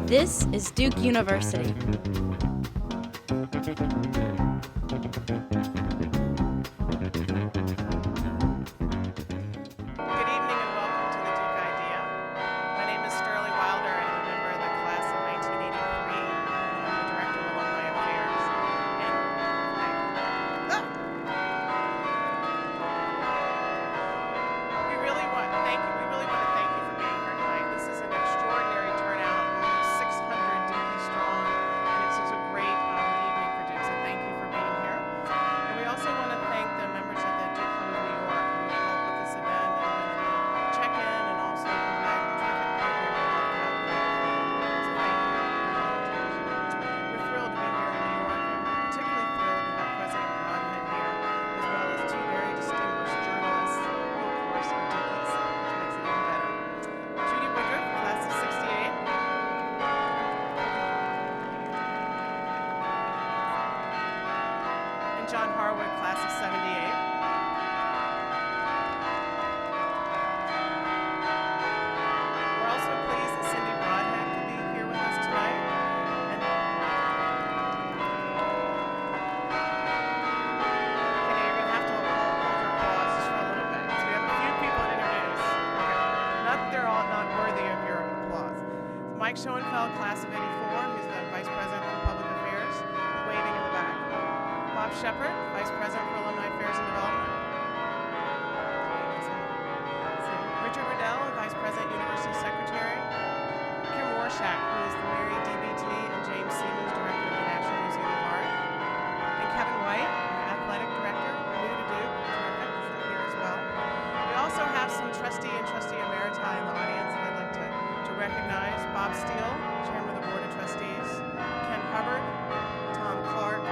This is Duke University. John Harwood, class of 78. We're also pleased that Cindy Broadhead could be here with us tonight. Okay, you're going to have to hold your applause just for a little bit, because we have a few people to introduce. Okay. Not that they're all not worthy of your applause. Mike Schoenfeld, class of 84, who's the Vice President for Public Affairs, waving in the back. Bob Shepard, Vice President for Alumni Affairs and Development. Richard Riddell, Vice President, University Secretary. Kim Rorschach, who is the Mary DBT and James Siemens Director of the National Museum of Art. And Kevin White, our Athletic Director, new to Duke, terrific, is here as well. We also have some trustee and trustee emeriti in the audience that I'd like to recognize. Bob Steele, Chairman of the Board of Trustees. Ken Hubbard, Tom Clark,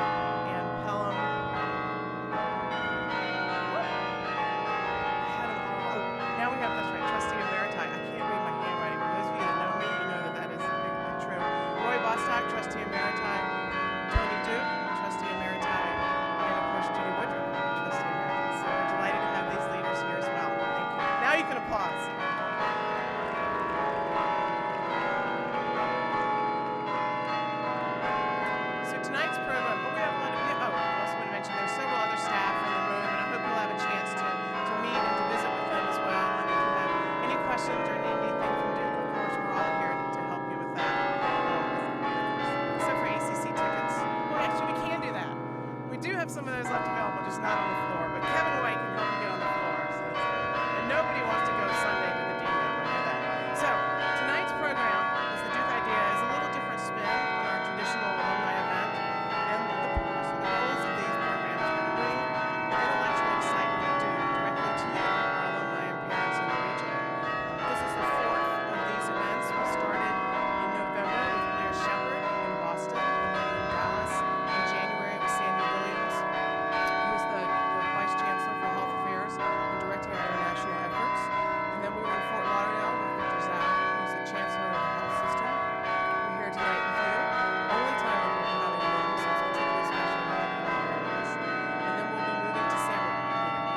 Trustee Emeriti, Tony Duke, Trustee Emeriti, and of course Judy Woodruff, Trustee Emeriti. So we're delighted to have these leaders here as well. Thank you. Now you can applause. So tonight's program, we have a lot of people. I also want to mention there's several other staff in the room, and I hope you'll have a chance to meet and to visit with them as well. And if you have any questions or need anything from Duke, of course, we're all here to help you with that. We do have some of those left available, just not on the floor. But Kevin White can help you get on the floor. And nobody wants to go Sunday to the Dean Dome. I know that. So tonight's program is the Duke Idea is a little different spin on our traditional alumni event. And the purpose or the goals of these programs are to bring the intellectual excitement of Duke directly to you, our alumni and parents in the region. This is the fourth of these events. We started in November with Blair Shepard in Boston, and then in Dallas in January with Sandy Williams, who's the Vice Chancellor for Health Affairs and directing our international efforts. And then we were in Fort Lauderdale with Victor Zhao, who's the Chancellor of the Health System. We're here tonight with you. Only time that we're having alums, so it's particularly special to have you all here with us. And then we'll be moving to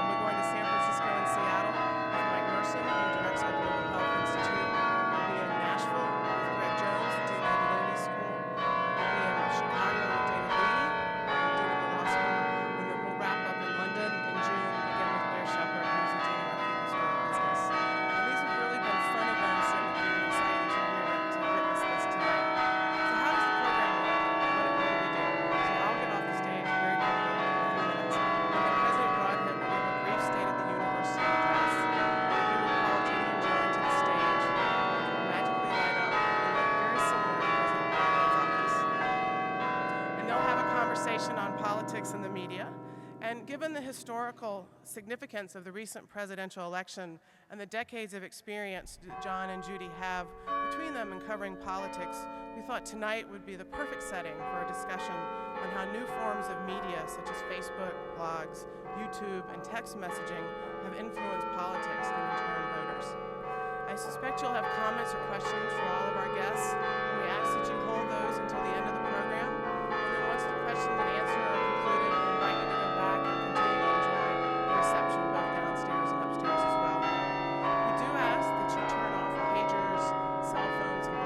we're going to San Francisco and Seattle with Mike Merson, who directs our Global Health Institute. We'll be in Nashville with Greg Jones, the Dean of the Divinity School. We'll be in Chicago with David Leedy, Dean of the Law School. And then we'll wrap up in London in June, again with Blair Shepard, who's the Dean of our People School of Business. And these have really been fun events, and I'm excited that you're here to witness this tonight. So how does the program work? What do we do? So I'll get off the stage very quickly in a few minutes. And then President Broadhead will give a brief State of the University address. And he will call Judy and John to the stage. They'll magically light up and look very similar to President Broadhead's office. And they'll have a conversation on politics and the media. And given the historical significance of the recent presidential election and the decades of experience John and Judy have between them in covering politics, we thought tonight would be the perfect setting for a discussion on how new forms of media such as Facebook, blogs, YouTube, and text messaging have influenced politics and in turn voters. I suspect you'll have comments or questions for all of our guests, and we ask that you hold those until the end of the program. And then once the questions and answers are concluded, we invite you to go back and continue to enjoy the reception both downstairs and upstairs as well. We do ask that you turn off pagers, cell phones, and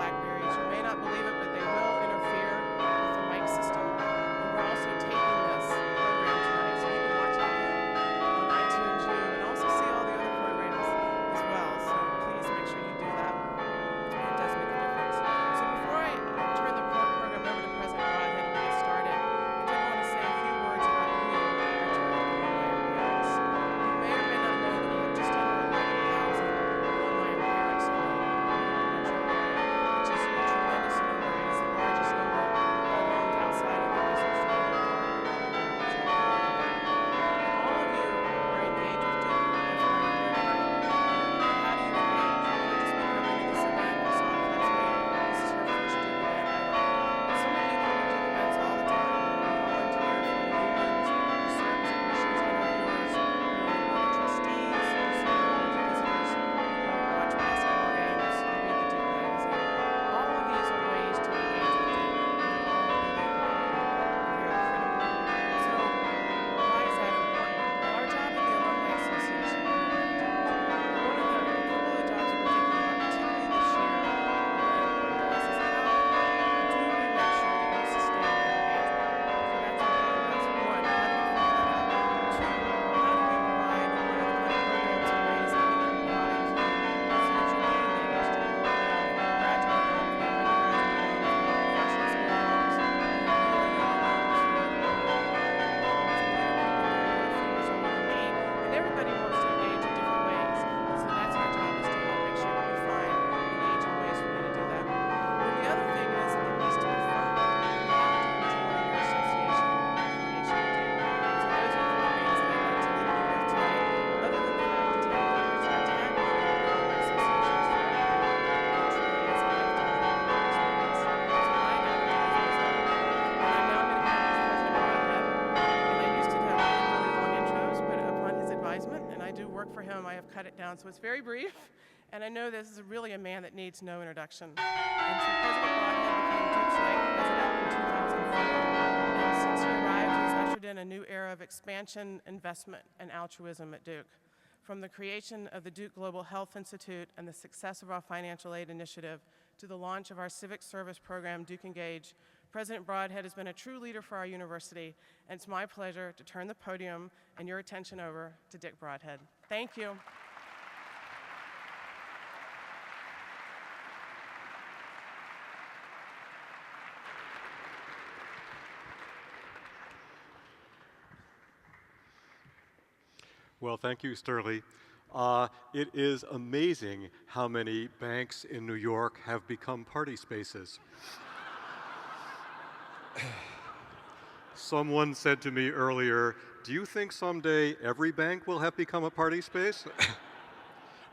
cut it down. So it's very brief, and I know this is really a man that needs no introduction. And so President Broadhead became Duke's ninth president in 2004, and since he arrived, he's ushered in a new era of expansion, investment, and altruism at Duke. From the creation of the Duke Global Health Institute and the success of our financial aid initiative to the launch of our civic service program, Duke Engage, President Broadhead has been a true leader for our university, and it's my pleasure to turn the podium and your attention over to Dick Broadhead. Thank you. Well, thank you, Sterling. It is amazing how many banks in New York have become party spaces. Someone said to me earlier, do you think someday every bank will have become a party space?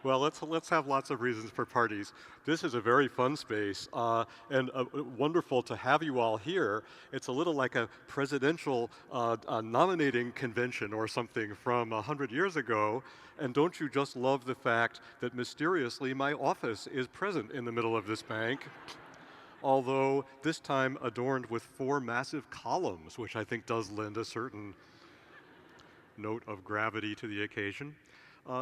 Well, let's have lots of reasons for parties. This is a very fun space, and wonderful to have you all here. It's a little like a presidential nominating convention or something from 100 years ago. And don't you just love the fact that mysteriously my office is present in the middle of this bank? Although this time adorned with 4 massive columns, which I think does lend a certain note of gravity to the occasion.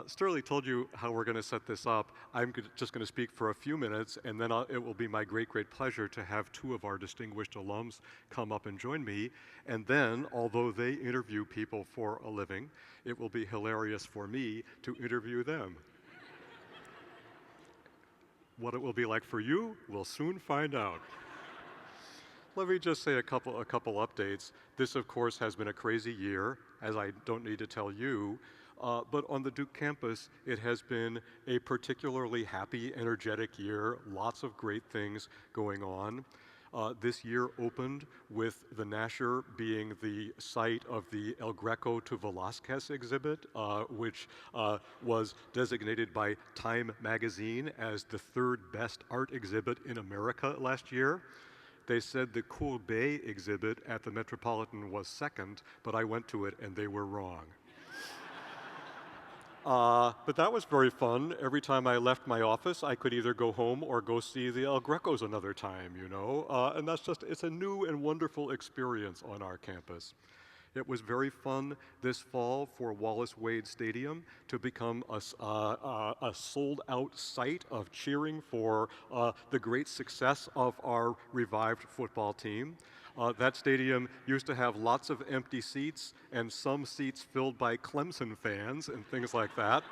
Sterling told you how we're going to set this up. I'm just going to speak for a few minutes, and then it will be my great, great pleasure to have 2 of our distinguished alums come up and join me. And then, although they interview people for a living, it will be hilarious for me to interview them. What it will be like for you, we'll soon find out. Let me just say a couple updates. This, of course, has been a crazy year, as I don't need to tell you. But on the Duke campus, it has been a particularly happy, energetic year. Lots of great things going on. This year opened with the Nasher being the site of the El Greco to Velázquez exhibit, which was designated by Time magazine as the 3rd best art exhibit in America last year. They said the Courbet exhibit at the Metropolitan was 2nd, but I went to it and they were wrong. But that was very fun. Every time I left my office, I could either go home or go see the El Grecos another time, you know. And it's a new and wonderful experience on our campus. It was very fun this fall for Wallace Wade Stadium to become a sold-out site of cheering for the great success of our revived football team. That stadium used to have lots of empty seats and some seats filled by Clemson fans and things like that.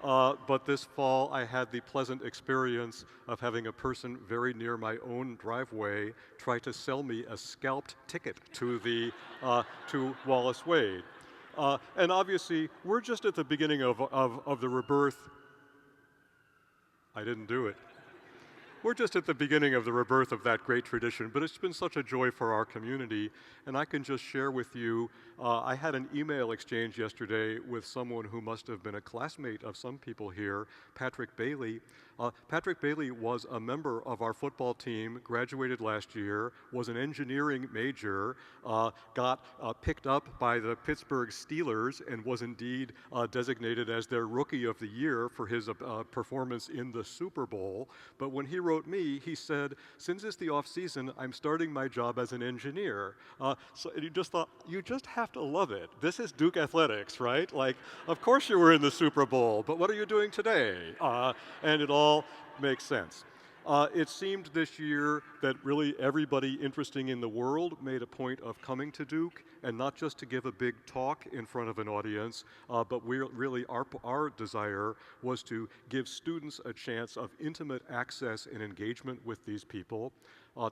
But this fall, I had the pleasant experience of having a person very near my own driveway try to sell me a scalped ticket to Wallace Wade. And obviously, we're just at the beginning of the rebirth. I didn't do it. We're just at the beginning of the rebirth of that great tradition, but it's been such a joy for our community. And I can just share with you, I had an email exchange yesterday with someone who must have been a classmate of some people here, Patrick Bailey. Patrick Bailey was a member of our football team, graduated last year, was an engineering major, got picked up by the Pittsburgh Steelers, and was indeed designated as their Rookie of the Year for his performance in the Super Bowl. But when he wrote me, he said, since it's the off season, I'm starting my job as an engineer. So you just thought, you just have to love it. This is Duke Athletics, right? Like, of course you were in the Super Bowl, but what are you doing today? And it all makes sense. It seemed this year that really everybody interesting in the world made a point of coming to Duke, and not just to give a big talk in front of an audience, but really our desire was to give students a chance of intimate access and engagement with these people.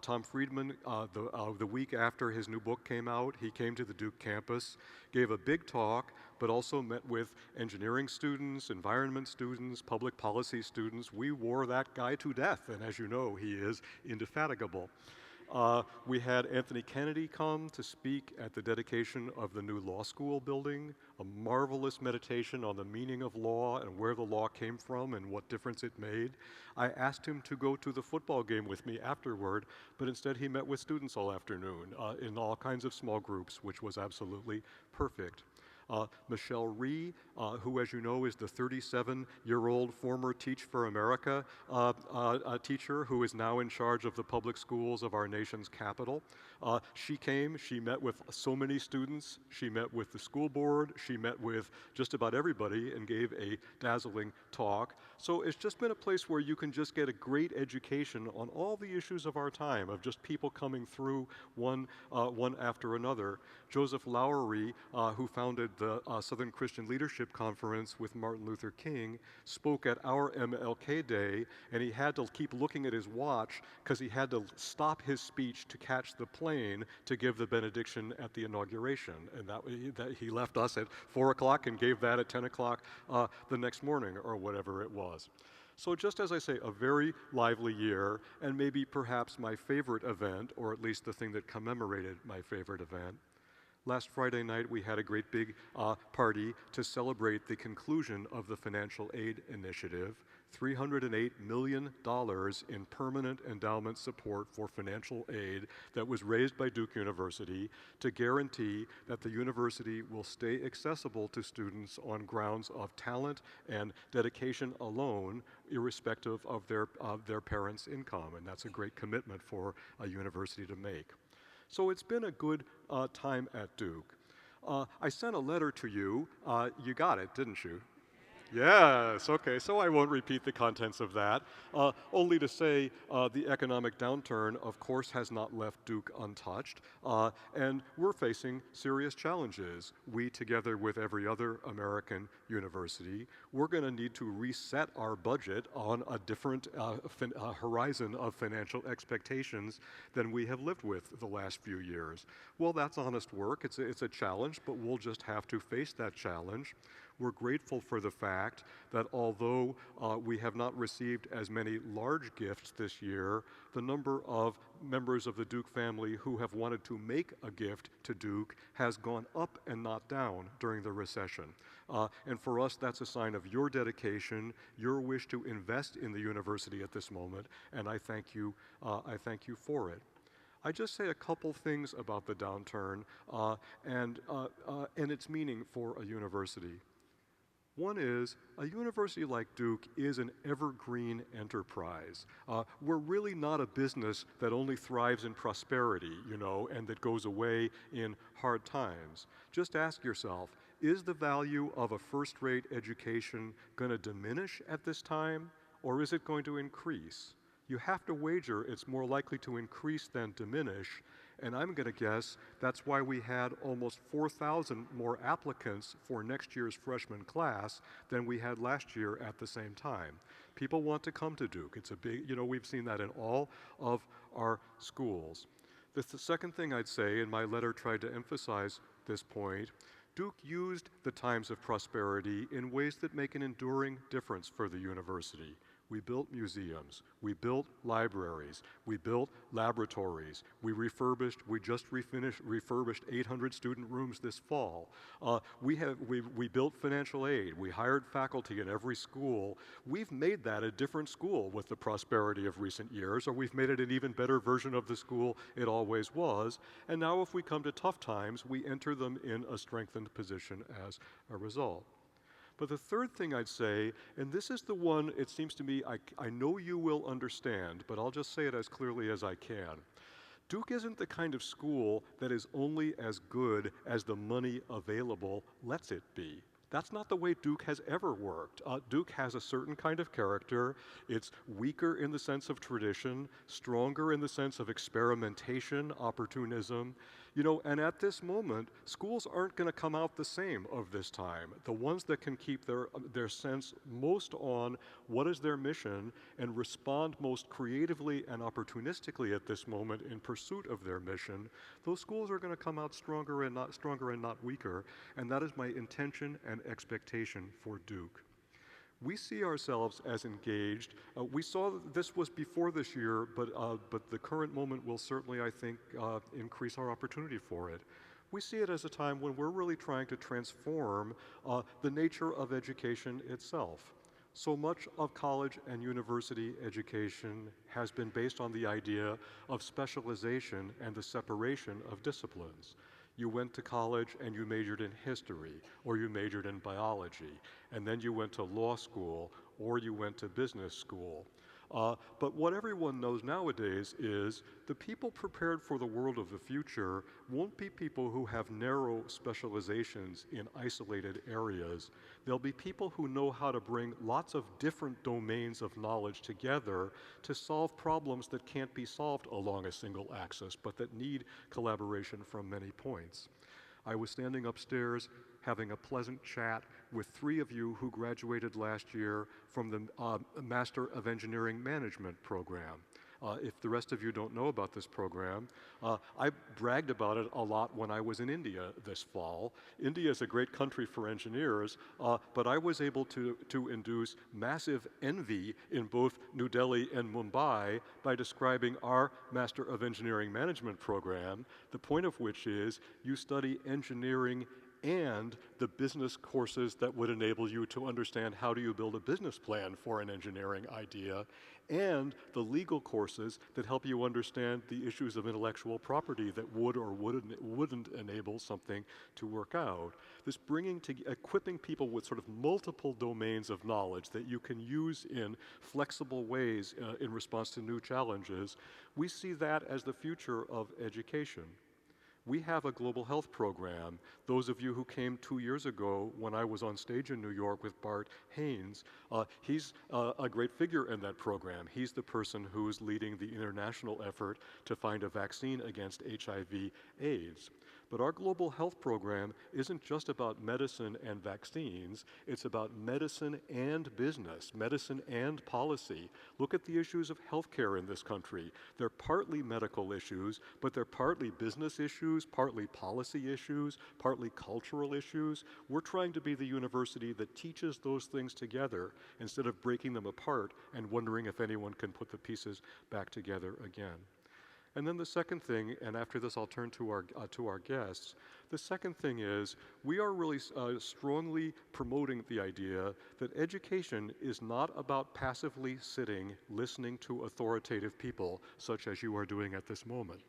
Tom Friedman, the week after his new book came out, he came to the Duke campus, gave a big talk, but also met with engineering students, environment students, public policy students. We wore that guy to death, and as you know, he is indefatigable. We had Anthony Kennedy come to speak at the dedication of the new law school building, a marvelous meditation on the meaning of law and where the law came from and what difference it made. I asked him to go to the football game with me afterward, but instead he met with students all afternoon in all kinds of small groups, which was absolutely perfect. Michelle Rhee, who, as you know, is the 37-year-old former Teach for America teacher who is now in charge of the public schools of our nation's capital. She came, she met with so many students, she met with the school board, she met with just about everybody and gave a dazzling talk. So it's just been a place where you can just get a great education on all the issues of our time, of just people coming through one after another. Joseph Lowery, who founded the Southern Christian Leadership Conference with Martin Luther King, spoke at our MLK Day, and he had to keep looking at his watch because he had to stop his speech to catch the plane to give the benediction at the inauguration. And that he left us at 4 o'clock and gave that at 10 o'clock the next morning or whatever it was. So just as I say, a very lively year, and maybe perhaps my favorite event, or at least the thing that commemorated my favorite event. Last Friday night, we had a great big party to celebrate the conclusion of the Financial Aid Initiative, $308 million in permanent endowment support for financial aid that was raised by Duke University to guarantee that the university will stay accessible to students on grounds of talent and dedication alone, irrespective of their parents' income. And that's a great commitment for a university to make. So it's been a good time at Duke. I sent a letter to you. You got it, didn't you? Yes, okay, so I won't repeat the contents of that. Only to say the economic downturn, of course, has not left Duke untouched, and we're facing serious challenges. We, together with every other American university, we're going to need to reset our budget on a different horizon of financial expectations than we have lived with the last few years. Well, that's honest work. It's a challenge, but we'll just have to face that challenge. We're grateful for the fact that although we have not received as many large gifts this year, the number of members of the Duke family who have wanted to make a gift to Duke has gone up and not down during the recession. And for us, that's a sign of your dedication, your wish to invest in the university at this moment, and I thank you for it. I just say a couple things about the downturn and its meaning for a university. One is, a university like Duke is an evergreen enterprise. We're really not a business that only thrives in prosperity, and that goes away in hard times. Just ask yourself, is the value of a first-rate education going to diminish at this time, or is it going to increase? You have to wager it's more likely to increase than diminish, and I'm going to guess that's why we had almost 4,000 more applicants for next year's freshman class than we had last year at the same time. People want to come to Duke. It's a big, we've seen that in all of our schools. The second thing I'd say, and my letter tried to emphasize this point, Duke used the times of prosperity in ways that make an enduring difference for the university. We built museums, we built libraries, we built laboratories, we just refurbished 800 student rooms this fall. We built financial aid, we hired faculty in every school. We've made that a different school with the prosperity of recent years, or we've made it an even better version of the school it always was. And now if we come to tough times, we enter them in a strengthened position as a result. But the third thing I'd say, and this is the one it seems to me I know you will understand, but I'll just say it as clearly as I can. Duke isn't the kind of school that is only as good as the money available lets it be. That's not the way Duke has ever worked. Duke has a certain kind of character. It's weaker in the sense of tradition, stronger in the sense of experimentation, opportunism. And at this moment, schools aren't going to come out the same of this time. The ones that can keep their sense most on what is their mission and respond most creatively and opportunistically at this moment in pursuit of their mission, those schools are going to come out stronger and not weaker. And that is my intention and expectation for Duke. We see ourselves as engaged. We saw that this was before this year, but the current moment will certainly, I think, increase our opportunity for it. We see it as a time when we're really trying to transform the nature of education itself. So much of college and university education has been based on the idea of specialization and the separation of disciplines. You went to college and you majored in history, or you majored in biology, and then you went to law school, or you went to business school. But what everyone knows nowadays is the people prepared for the world of the future won't be people who have narrow specializations in isolated areas. They'll be people who know how to bring lots of different domains of knowledge together to solve problems that can't be solved along a single axis, but that need collaboration from many points. I was standing upstairs having a pleasant chat with 3 of you who graduated last year from the Master of Engineering Management program. If the rest of you don't know about this program, I bragged about it a lot when I was in India this fall. India is a great country for engineers, but I was able to induce massive envy in both New Delhi and Mumbai by describing our Master of Engineering Management program, the point of which is you study engineering and the business courses that would enable you to understand how do you build a business plan for an engineering idea, and the legal courses that help you understand the issues of intellectual property that would or wouldn't enable something to work out. This equipping people with sort of multiple domains of knowledge that you can use in flexible ways in response to new challenges, we see that as the future of education. We have a global health program. Those of you who came 2 years ago when I was on stage in New York with Bart Haynes, he's a great figure in that program. He's the person who's leading the international effort to find a vaccine against HIV/AIDS. But our global health program isn't just about medicine and vaccines, it's about medicine and business, medicine and policy. Look at the issues of healthcare in this country. They're partly medical issues, but they're partly business issues, partly policy issues, partly cultural issues. We're trying to be the university that teaches those things together instead of breaking them apart and wondering if anyone can put the pieces back together again. And then the second thing, and after this I'll turn to our guests, the second thing is we are really strongly promoting the idea that education is not about passively sitting, listening to authoritative people, such as you are doing at this moment.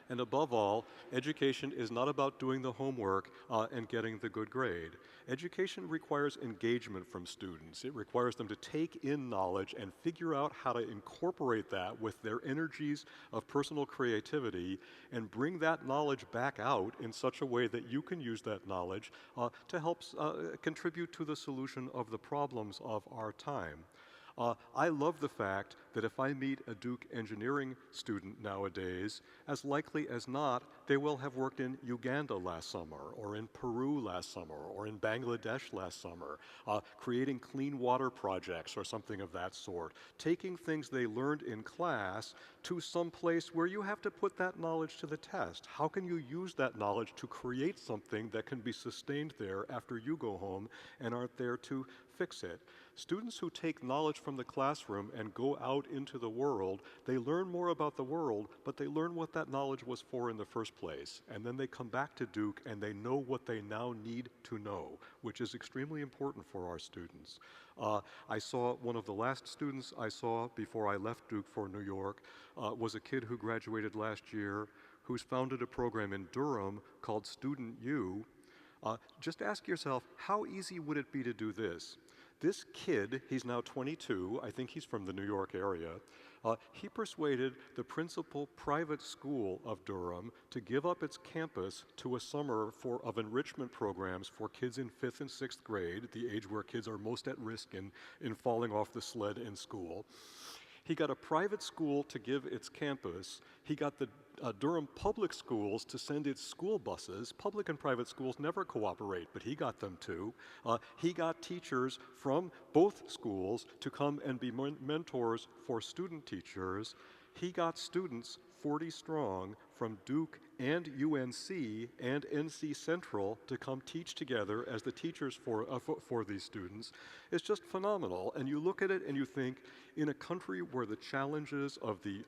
And above all, education is not about doing the homework and getting the good grade. Education requires engagement from students. It requires them to take in knowledge and figure out how to incorporate that with their energies of personal creativity and bring that knowledge back out in such a way that you can use that knowledge to help contribute to the solution of the problems of our time. I love the fact that if I meet a Duke engineering student nowadays, as likely as not, they will have worked in Uganda last summer, or in Peru last summer, or in Bangladesh last summer, creating clean water projects or something of that sort, taking things they learned in class to some place where you have to put that knowledge to the test. How can you use that knowledge to create something that can be sustained there after you go home and aren't there to fix it? Students who take knowledge from the classroom and go out into the world, they learn more about the world, but they learn what that knowledge was for in the first place. And then they come back to Duke and they know what they now need to know, which is extremely important for our students. I saw one of the last students I saw before I left Duke for New York was a kid who graduated last year who's founded a program in Durham called Student U. Just ask yourself, how easy would it be to do this? This kid, he's now 22, I think he's from the New York area, he persuaded the principal private school of Durham to give up its campus to a summer of enrichment programs for kids in 5th and 6th grade, the age where kids are most at risk in falling off the sled in school. He got a private school to give its campus. He got the Durham public schools to send its school buses. Public and private schools never cooperate, but he got them to. He got teachers from both schools to come and be mentors for student teachers. He got students, 40 strong, from Duke and UNC and NC Central to come teach together as the teachers for these students. It's just phenomenal. And you look at it and you think, in a country where the challenges of the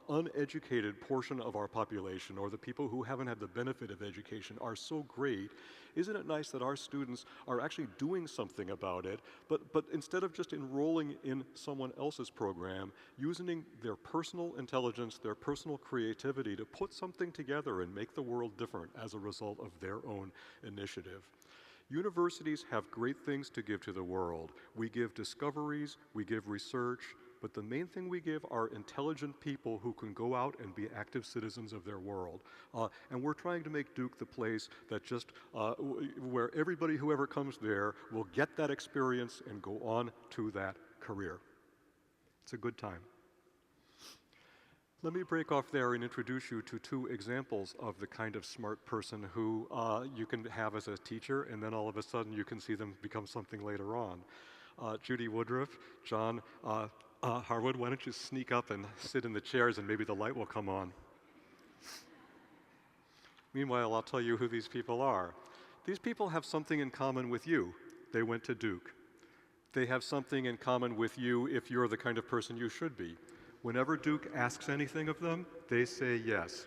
uneducated portion of our population, or the people who haven't had the benefit of education, are so great, isn't it nice that our students are actually doing something about it, but instead of just enrolling in someone else's program, using their personal intelligence, their personal creativity to put something together and make the world different as a result of their own initiative. Universities have great things to give to the world. We give discoveries, we give research, but the main thing we give are intelligent people who can go out and be active citizens of their world. And we're trying to make Duke the place that just, where everybody who ever comes there will get that experience and go on to that career. It's a good time. Let me break off there and introduce you to two examples of the kind of smart person who you can have as a teacher, and then all of a sudden you can see them become something later on. Judy Woodruff, John Harwood, why don't you sneak up and sit in the chairs and maybe the light will come on. Meanwhile, I'll tell you who these people are. These people have something in common with you. They went to Duke. They have something in common with you if you're the kind of person you should be. Whenever Duke asks anything of them, they say yes.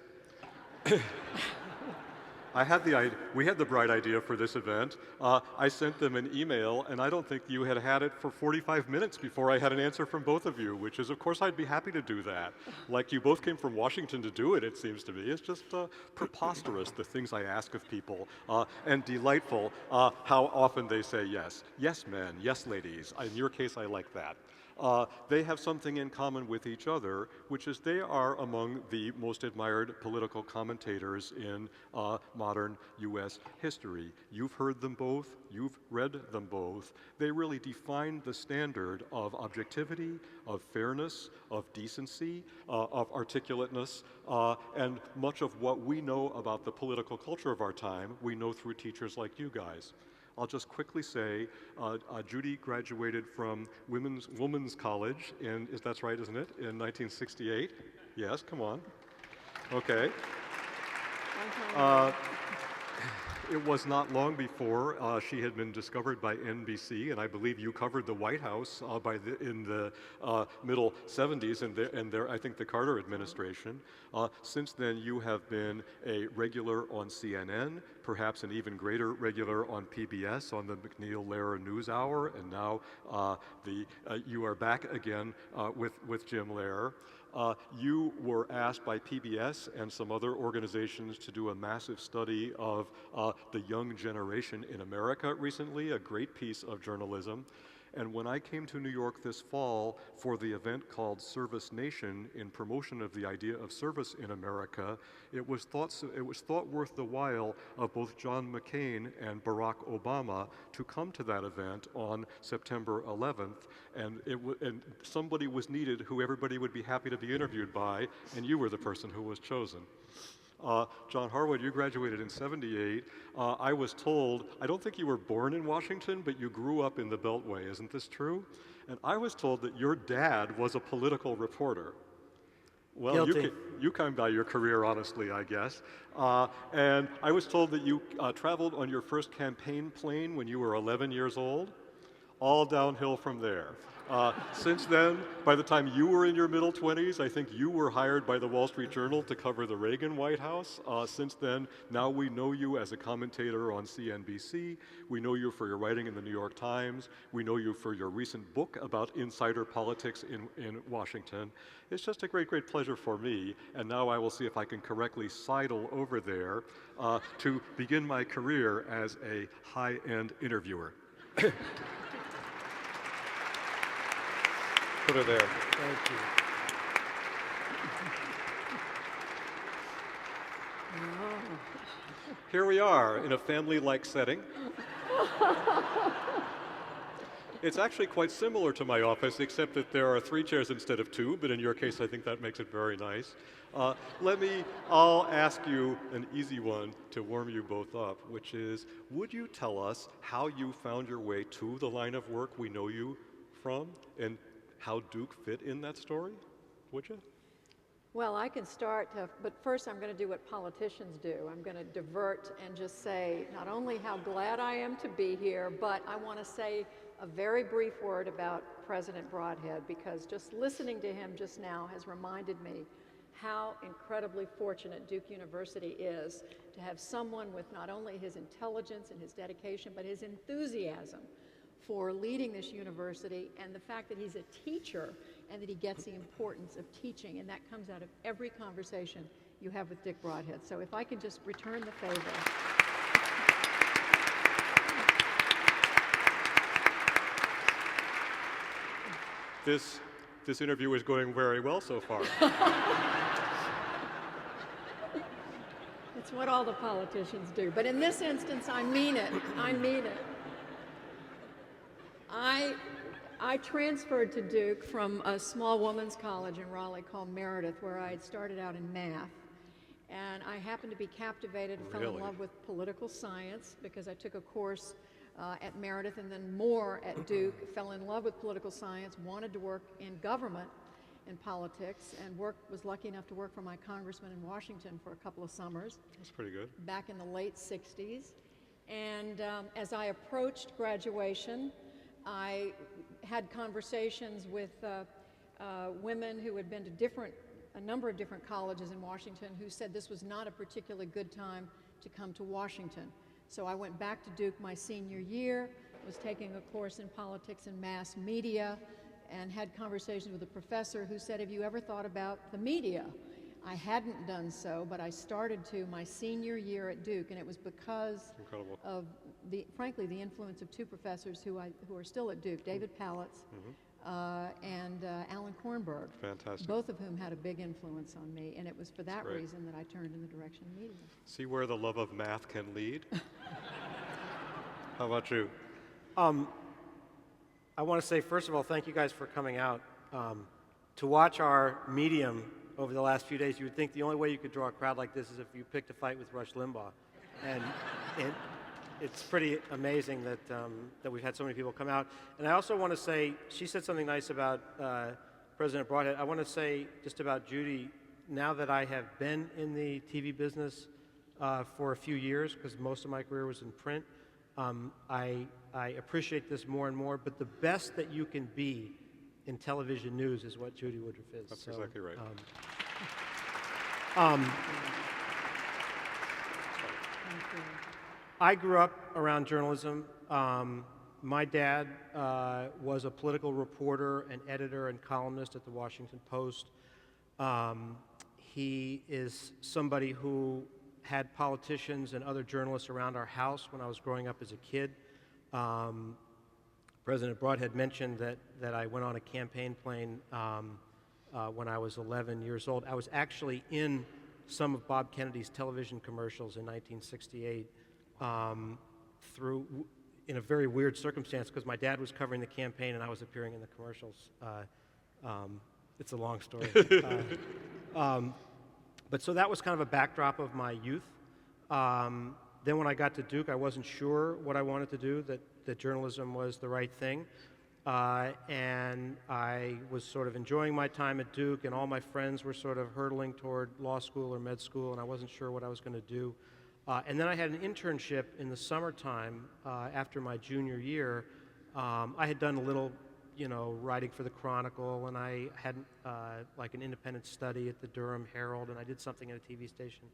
We had the bright idea for this event. I sent them an email, and I don't think you had it for 45 minutes before I had an answer from both of you, which is, of course, I'd be happy to do that. Like, you both came from Washington to do it, it seems to me. It's just preposterous, the things I ask of people, and delightful how often they say yes. Yes, men, yes, ladies. In your case, I like that. They have something in common with each other, which is they are among the most admired political commentators in modern U.S. history. You've heard them both, you've read them both. They really define the standard of objectivity, of fairness, of decency, of articulateness, and much of what we know about the political culture of our time, we know through teachers like you guys. I'll just quickly say, Judy graduated from Women's College that's right, isn't it, in 1968? Yes, come on. Okay. It was not long before she had been discovered by NBC, and I believe you covered the White House in the middle 70s and I think the Carter administration. Since then, you have been a regular on CNN, perhaps an even greater regular on PBS on the MacNeil-Lehrer NewsHour, and now you are back again with Jim Lehrer. You were asked by PBS and some other organizations to do a massive study of the young generation in America recently, a great piece of journalism. And when I came to New York this fall for the event called Service Nation in promotion of the idea of service in America, it was thought worth the while of both John McCain and Barack Obama to come to that event on September 11th, and somebody was needed who everybody would be happy to be interviewed by, and you were the person who was chosen. John Harwood, you graduated in '78. I was told, I don't think you were born in Washington, but you grew up in the Beltway, isn't this true? And I was told that your dad was a political reporter. Well, you come by your career honestly, I guess. And I was told that you traveled on your first campaign plane when you were 11 years old. All downhill from there. Since then, by the time you were in your middle 20s, I think you were hired by the Wall Street Journal to cover the Reagan White House. Since then, now we know you as a commentator on CNBC. We know you for your writing in the New York Times. We know you for your recent book about insider politics in Washington. It's just a great, great pleasure for me. And now I will see if I can correctly sidle over there to begin my career as a high-end interviewer. Put her there. Thank you. Here we are in a family-like setting. It's actually quite similar to my office, except that there are 3 chairs instead of 2, but in your case, I think that makes it very nice. I'll ask you an easy one to warm you both up, which is, would you tell us how you found your way to the line of work we know you from, and how Duke fit in that story? Would you? Well, I can start, but first I'm going to do what politicians do. I'm going to divert and just say not only how glad I am to be here, but I want to say a very brief word about President Broadhead, because just listening to him just now has reminded me how incredibly fortunate Duke University is to have someone with not only his intelligence and his dedication, but his enthusiasm for leading this university, and the fact that he's a teacher and that he gets the importance of teaching, and that comes out of every conversation you have with Dick Broadhead. So if I can just return the favor. This interview is going very well so far. It's what all the politicians do. But in this instance, I mean it. I mean it. I transferred to Duke from a small women's college in Raleigh called Meredith, where I had started out in math. And I happened to be captivated and fell in Really? love with political science because I took a course at Meredith and then more at Duke, fell in love with political science, wanted to work in government and politics, and was lucky enough to work for my congressman in Washington for a couple of summers That's pretty good. back in the late 60s. And as I approached graduation, I had conversations with women who had been to a number of different colleges in Washington who said this was not a particularly good time to come to Washington. So I went back to Duke my senior year, was taking a course in politics and mass media, and had conversations with a professor who said, have you ever thought about the media? I hadn't done so, but I started to my senior year at Duke, and it was because Incredible. of frankly, the influence of two professors who are still at Duke, David Palitz and Alan Kornberg. Fantastic. Both of whom had a big influence on me, and it was for that great. reason that I turned in the direction of media. See where the love of math can lead? How about you? I want to say, first of all, thank you guys for coming out. To watch our medium over the last few days, you would think the only way you could draw a crowd like this is if you picked a fight with Rush Limbaugh. And it's pretty amazing that we've had so many people come out. And I also want to say, she said something nice about President Broadhead. I want to say just about Judy, now that I have been in the TV business for a few years, because most of my career was in print, I appreciate this more and more, but the best that you can be in television news is what Judy Woodruff is. That's exactly right. I grew up around journalism. My dad was a political reporter, an editor, and columnist at the Washington Post. He is somebody who had politicians and other journalists around our house when I was growing up as a kid. President Broadhead mentioned that I went on a campaign plane when I was 11 years old. I was actually in some of Bob Kennedy's television commercials in 1968 in a very weird circumstance because my dad was covering the campaign and I was appearing in the commercials. It's a long story. But so that was kind of a backdrop of my youth. Then when I got to Duke, I wasn't sure what I wanted to do, that journalism was the right thing. And I was sort of enjoying my time at Duke, and all my friends were sort of hurtling toward law school or med school, and I wasn't sure what I was going to do. And then I had an internship in the summertime after my junior year. I had done a little, writing for the Chronicle, and I had like an independent study at the Durham Herald, and I did something at a TV station.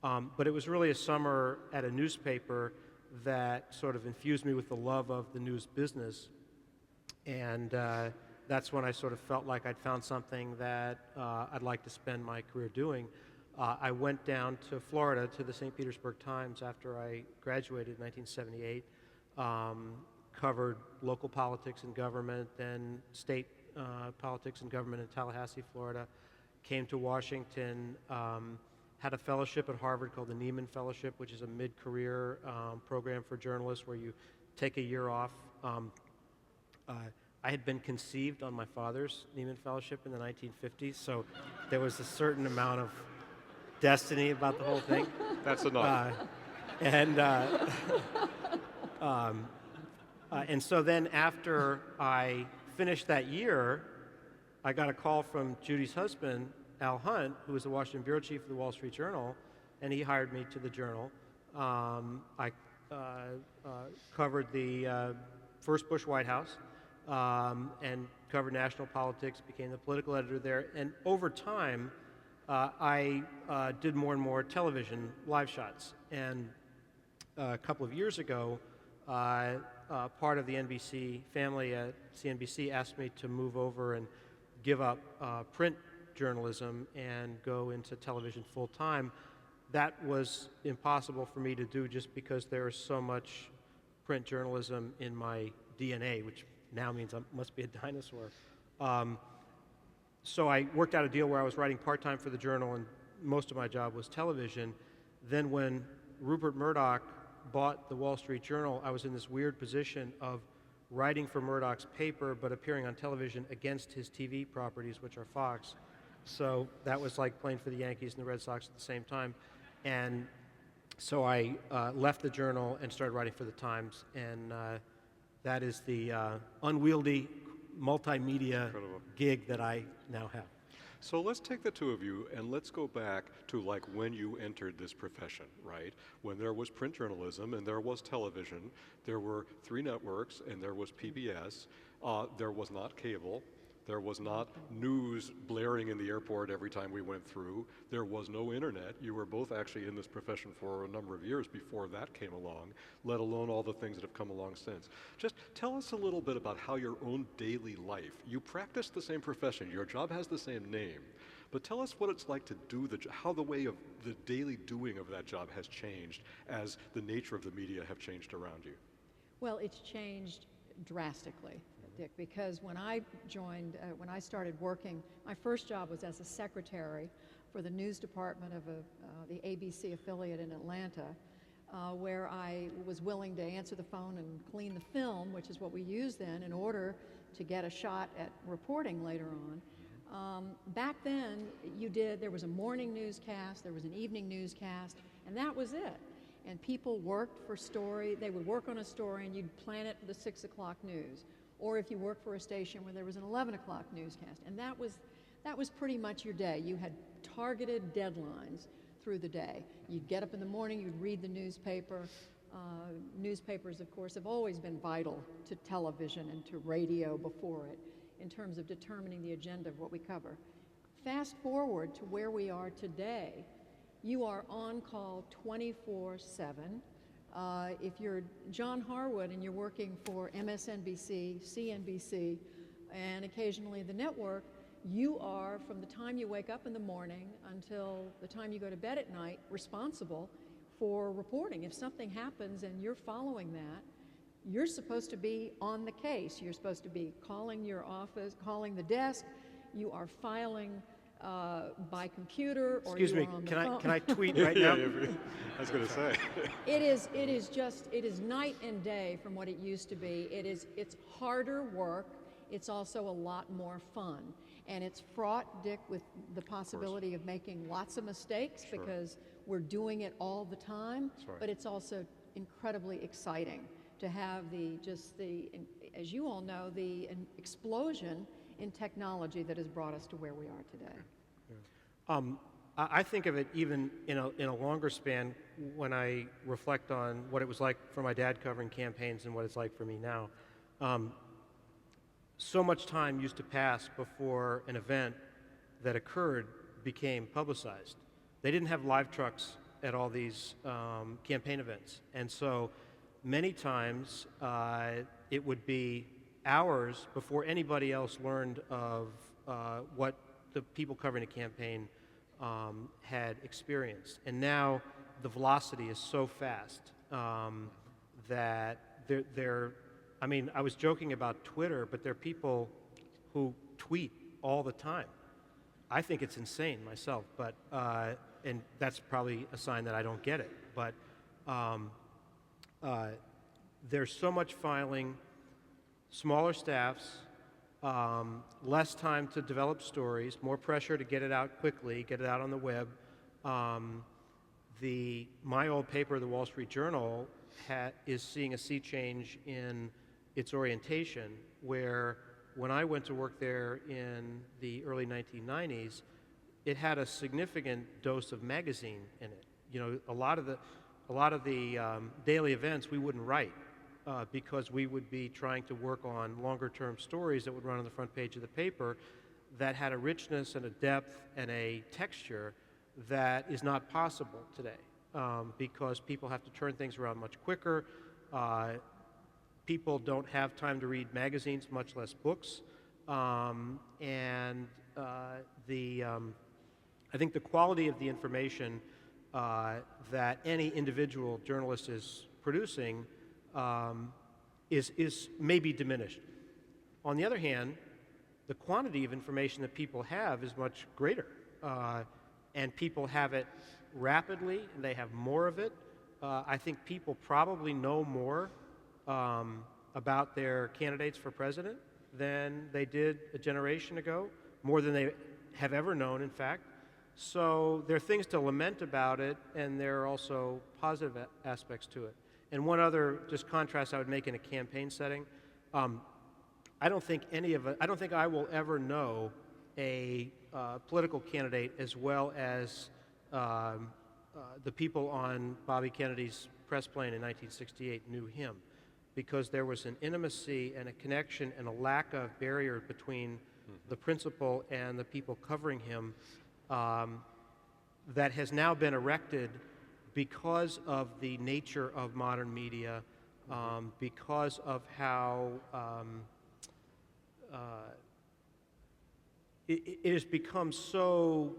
But it was really a summer at a newspaper that sort of infused me with the love of the news business. And that's when I sort of felt like I'd found something that I'd like to spend my career doing. I went down to Florida to the St. Petersburg Times after I graduated in 1978, covered local politics and government, then state politics and government in Tallahassee, Florida, came to Washington, had a fellowship at Harvard called the Nieman Fellowship, which is a mid-career program for journalists where you take a year off. I had been conceived on my father's Nieman Fellowship in the 1950s, so there was a certain amount of destiny about the whole thing. That's enough. And so then after I finished that year, I got a call from Judy's husband, Al Hunt, who was the Washington bureau chief of the Wall Street Journal, and he hired me to the Journal. I covered the first Bush White House and covered national politics, became the political editor there, and over time, I did more and more television live shots. And a couple of years ago, part of the NBC family at CNBC asked me to move over and give up print journalism and go into television full time. That was impossible for me to do just because there is so much print journalism in my DNA, which now means I must be a dinosaur. So I worked out a deal where I was writing part-time for the Journal, and most of my job was television. Then when Rupert Murdoch bought the Wall Street Journal, I was in this weird position of writing for Murdoch's paper but appearing on television against his TV properties, which are Fox. So that was like playing for the Yankees and the Red Sox at the same time. And so I left the Journal and started writing for the Times, and that is the unwieldy multimedia Incredible. gig that I now have. So let's take the two of you and let's go back to like when you entered this profession, right? When there was print journalism and there was television, there were 3 networks and there was PBS, there was not cable, there was not news blaring in the airport every time we went through, there was no internet. You were both actually in this profession for a number of years before that came along, let alone all the things that have come along since. Just tell us a little bit about how your own daily life, you practice the same profession, your job has the same name, but tell us what it's like to do how the way of the daily doing of that job has changed as the nature of the media have changed around you. Well, it's changed drastically, Dick, because when I when I started working, my first job was as a secretary for the news department of the ABC affiliate in Atlanta, where I was willing to answer the phone and clean the film, which is what we used then, in order to get a shot at reporting later on. Back then, there was a morning newscast, there was an evening newscast, and that was it. And people worked for they would work on a story and you'd plan it for the 6 o'clock news. Or if you worked for a station where there was an 11 o'clock newscast. And that was pretty much your day. You had targeted deadlines through the day. You'd get up in the morning, you'd read the newspaper. Newspapers, of course, have always been vital to television and to radio before it in terms of determining the agenda of what we cover. Fast forward to where we are today, you are on call 24/7. If you're John Harwood and you're working for MSNBC, CNBC, and occasionally the network, you are, from the time you wake up in the morning until the time you go to bed at night, responsible for reporting. If something happens and you're following that, you're supposed to be on the case. You're supposed to be calling your office, calling the desk. You are filing by computer, or Excuse you me, are on the can phone. I tweet right now? I was going to say. It is night and day from what it used to be. It's harder work. It's also a lot more fun. And it's fraught, Dick, with the possibility of making lots of mistakes because we're doing it all the time. That's right. But it's also incredibly exciting to have as you all know, the explosion in technology that has brought us to where we are today. I think of it even in a longer span when I reflect on what it was like for my dad covering campaigns and what it's like for me now. So much time used to pass before an event that occurred became publicized. They didn't have live trucks at all these campaign events. And so many times it would be hours before anybody else learned of what the people covering a campaign had experienced. And now the velocity is so fast that I was joking about Twitter, but there are people who tweet all the time. I think it's insane myself, but and that's probably a sign that I don't get it. But there's so much filing, smaller staffs, less time to develop stories, more pressure to get it out quickly, get it out on the web. My old paper, the Wall Street Journal, is seeing a sea change in its orientation, where when I went to work there in the early 1990s, it had a significant dose of magazine in it. You know, a lot of the daily events we wouldn't write because we would be trying to work on longer-term stories that would run on the front page of the paper that had a richness and a depth and a texture that is not possible today because people have to turn things around much quicker. People don't have time to read magazines, much less books, and I think the quality of the information that any individual journalist is producing is maybe diminished. On the other hand, the quantity of information that people have is much greater, and people have it rapidly, and they have more of it. I think people probably know more about their candidates for president than they did a generation ago, more than they have ever known, in fact. So there are things to lament about it, and there are also positive aspects to it. And one other just contrast I would make in a campaign setting, I don't think I will ever know a political candidate as well as the people on Bobby Kennedy's press plane in 1968 knew him, because there was an intimacy and a connection and a lack of barrier between the principal and the people covering him that has now been erected because of the nature of modern media, because of how it has become so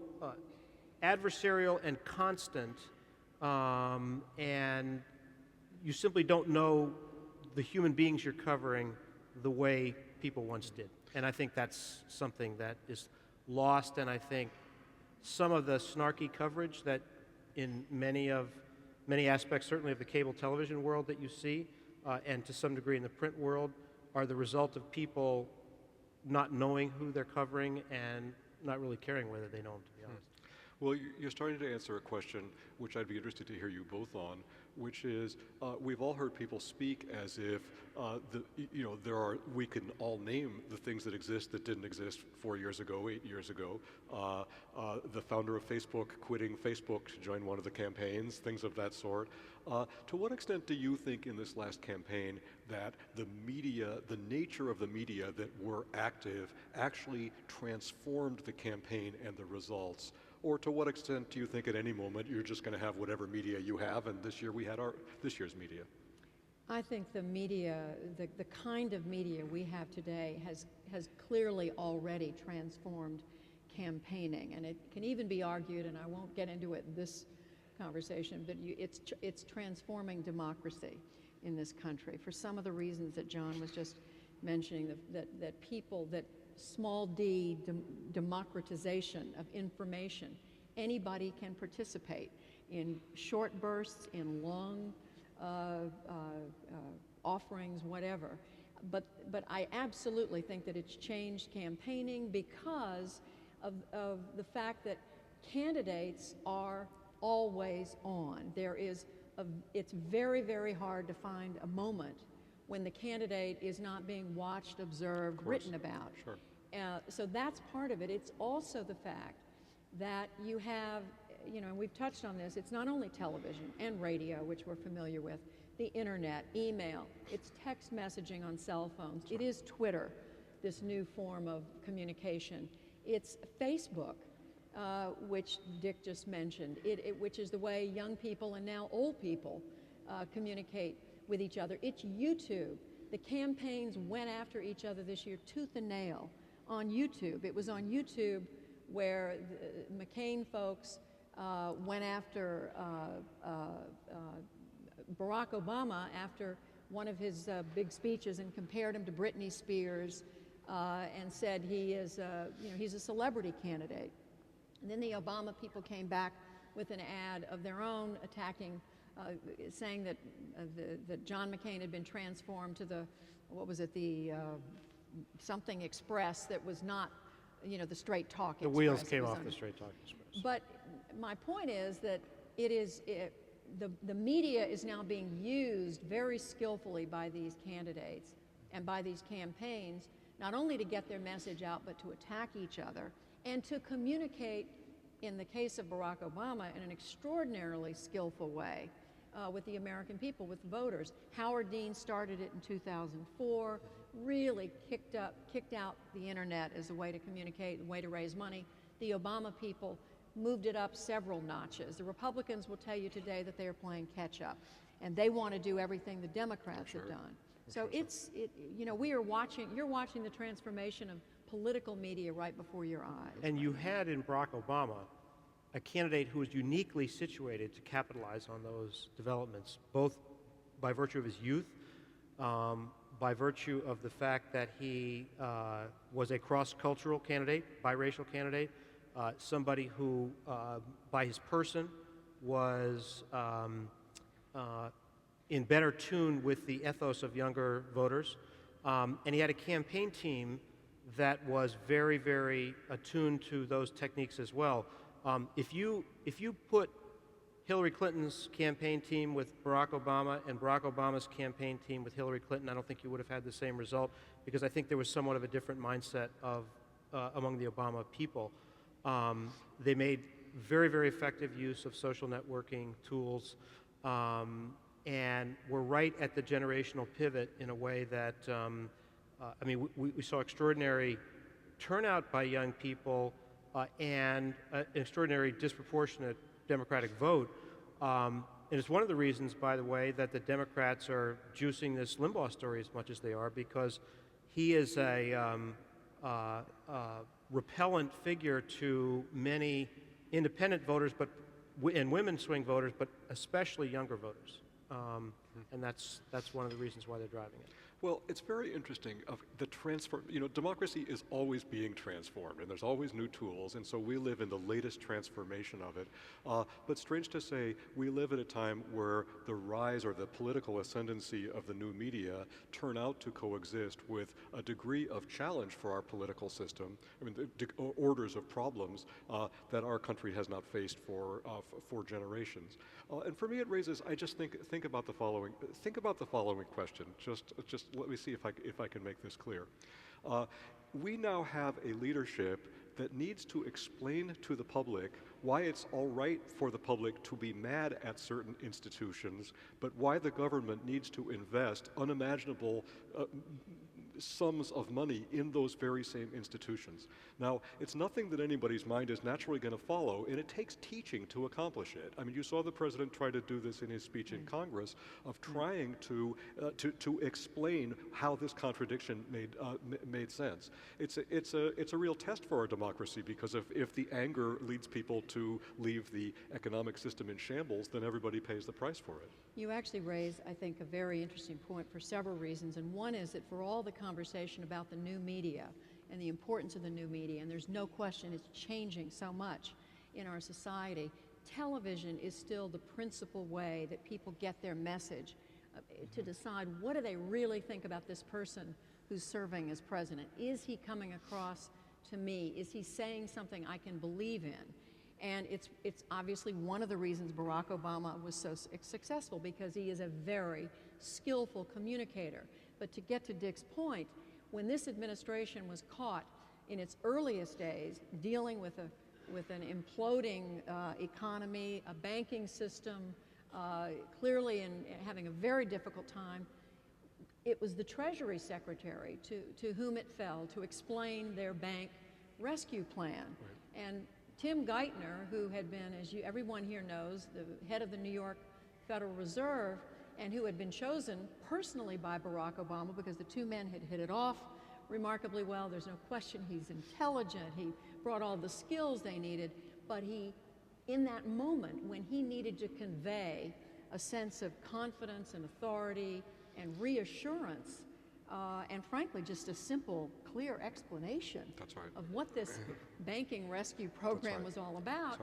adversarial and constant, and you simply don't know the human beings you're covering the way people once did. And I think that's something that is lost, and I think some of the snarky coverage that in many aspects, certainly of the cable television world that you see, and to some degree in the print world, are the result of people not knowing who they're covering and not really caring whether they know them, to be honest. Well, you're starting to answer a question which I'd be interested to hear you both on, which is we've all heard people speak as if we can all name the things that exist that didn't exist 4 years ago, 8 years ago. The founder of Facebook quitting Facebook to join one of the campaigns, things of that sort. To what extent do you think in this last campaign that the media, the nature of the media that were active, actually transformed the campaign and the results? Or to what extent do you think at any moment you're just going to have whatever media you have, and this year we had this year's media? I think the media, the kind of media we have today has clearly already transformed campaigning, and it can even be argued, and I won't get into it in this conversation, but it's transforming democracy in this country for some of the reasons that John was just mentioning, that small d democratization of information. Anybody can participate in short bursts, in long offerings, whatever. But I absolutely think that it's changed campaigning because of the fact that candidates are always on. It's very, very hard to find a moment when the candidate is not being watched, observed, written about. Sure. So that's part of it. It's also the fact that you have, and we've touched on this, it's not only television and radio, which we're familiar with, the internet, email, it's text messaging on cell phones, it is Twitter, this new form of communication. It's Facebook, which Dick just mentioned, which is the way young people and now old people communicate with each other. It's YouTube. The campaigns went after each other this year tooth and nail on YouTube. It was on YouTube where the McCain folks went after Barack Obama after one of his big speeches and compared him to Britney Spears and said he's a celebrity candidate. And then the Obama people came back with an ad of their own attacking, saying that John McCain had been transformed to the something Express that was not, the Straight Talk Express. The wheels came off the Straight Talk Express. But my point is that the media is now being used very skillfully by these candidates and by these campaigns, not only to get their message out, but to attack each other and to communicate, in the case of Barack Obama, in an extraordinarily skillful way with the American people, with voters. Howard Dean started it in 2004, really kicked out the internet as a way to communicate, a way to raise money. The Obama people moved it up several notches. The Republicans will tell you today that they are playing catch up, and they want to do everything the Democrats have done. So you're watching the transformation of political media right before your eyes. And you had in Barack Obama a candidate who was uniquely situated to capitalize on those developments, both by virtue of his youth, by virtue of the fact that he was a cross-cultural candidate, biracial candidate, somebody who, by his person, was in better tune with the ethos of younger voters. And he had a campaign team that was very, very attuned to those techniques as well. If you put Hillary Clinton's campaign team with Barack Obama and Barack Obama's campaign team with Hillary Clinton, I don't think you would have had the same result, because I think there was somewhat of a different mindset of among the Obama people. They made very, very effective use of social networking tools, and were right at the generational pivot in a way that, I mean, we saw extraordinary turnout by young people and an extraordinary disproportionate Democratic vote. And it's one of the reasons, by the way, that the Democrats are juicing this Limbaugh story as much as they are, because he is a repellent figure to many independent voters, and women swing voters, but especially younger voters. And that's one of the reasons why they're driving it. Well, it's very interesting. Democracy is always being transformed, and there's always new tools, and so we live in the latest transformation of it. But strange to say, we live at a time where the rise or the political ascendancy of the new media turn out to coexist with a degree of challenge for our political system. I mean, the orders of problems that our country has not faced for generations. And for me, it raises. I just think about the following. Think about the following question. Just let me see if I can make this clear. We now have a leadership that needs to explain to the public why it's all right for the public to be mad at certain institutions, but why the government needs to invest unimaginable sums of money in those very same institutions. Now, it's nothing that anybody's mind is naturally going to follow, and it takes teaching to accomplish it. I mean, you saw the president try to do this in his speech in Congress, of trying to explain how this contradiction made sense. It's a real test for our democracy, because if the anger leads people to leave the economic system in shambles, then everybody pays the price for it. You actually raise, I think, a very interesting point for several reasons, and one is that for all the conversation about the new media and the importance of the new media, and there's no question it's changing so much in our society, television is still the principal way that people get their message to decide what do they really think about this person who's serving as president. Is he coming across to me? Is he saying something I can believe in? And it's obviously one of the reasons Barack Obama was so successful, because he is a very skillful communicator. But to get to Dick's point, when this administration was caught in its earliest days dealing with an imploding economy, a banking system, clearly having a very difficult time, it was the Treasury Secretary to whom it fell to explain their bank rescue plan. Right. And Tim Geithner, who had been, as everyone here knows, the head of the New York Federal Reserve, and who had been chosen personally by Barack Obama because the two men had hit it off remarkably well. There's no question he's intelligent. He brought all the skills they needed, but in that moment when he needed to convey a sense of confidence and authority and reassurance, and frankly, just a simple, clear explanation of what this banking rescue program was all about,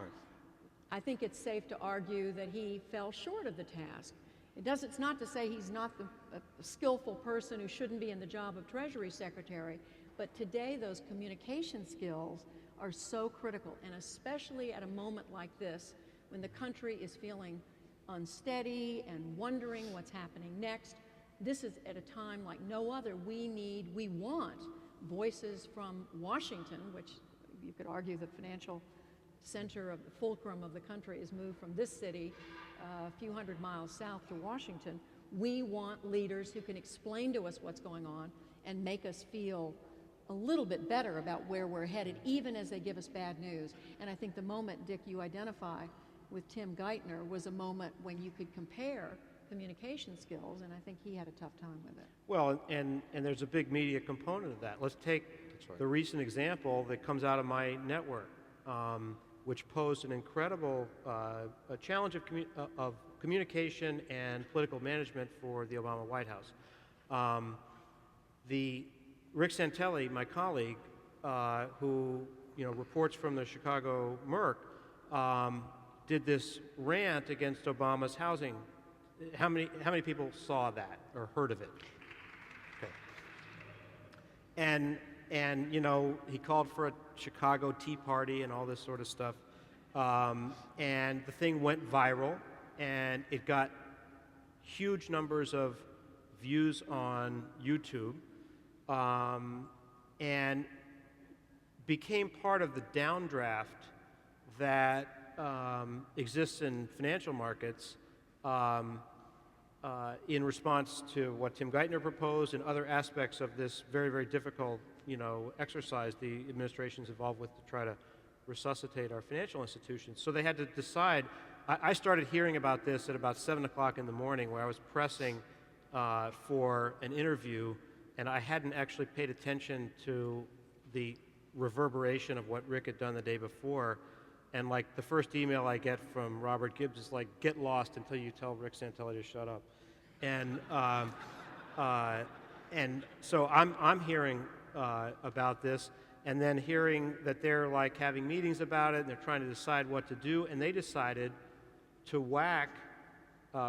I think it's safe to argue that he fell short of the task. It's not to say he's not a skillful person who shouldn't be in the job of Treasury Secretary, but today those communication skills are so critical, and especially at a moment like this, when the country is feeling unsteady and wondering what's happening next. This is at a time like no other. We want voices from Washington, which you could argue the financial center of the fulcrum of the country is moved from this city a few hundred miles south to Washington. We want leaders who can explain to us what's going on and make us feel a little bit better about where we're headed, even as they give us bad news. And I think the moment, Dick, you identify with Tim Geithner was a moment when you could compare communication skills, and I think he had a tough time with it. Well, and there's a big media component of that. Let's take the recent example that comes out of my network, which posed an incredible a challenge of communication and political management for the Obama White House. Rick Santelli, my colleague, who reports from the Chicago Merc, did this rant against Obama's housing. How many people saw that or heard of it? Okay. And he called for a Chicago Tea Party and all this sort of stuff, and the thing went viral, and it got huge numbers of views on YouTube, and became part of the downdraft that exists in financial markets in response to what Tim Geithner proposed and other aspects of this very, very difficult exercise the administration's involved with to try to resuscitate our financial institutions. So they had to decide. I started hearing about this at about 7 o'clock in the morning, where I was pressing for an interview, and I hadn't actually paid attention to the reverberation of what Rick had done the day before. And like the first email I get from Robert Gibbs is like, "Get lost until you tell Rick Santelli to shut up." And so I'm hearing about this, and then hearing that they're like having meetings about it, and they're trying to decide what to do, and they decided to whack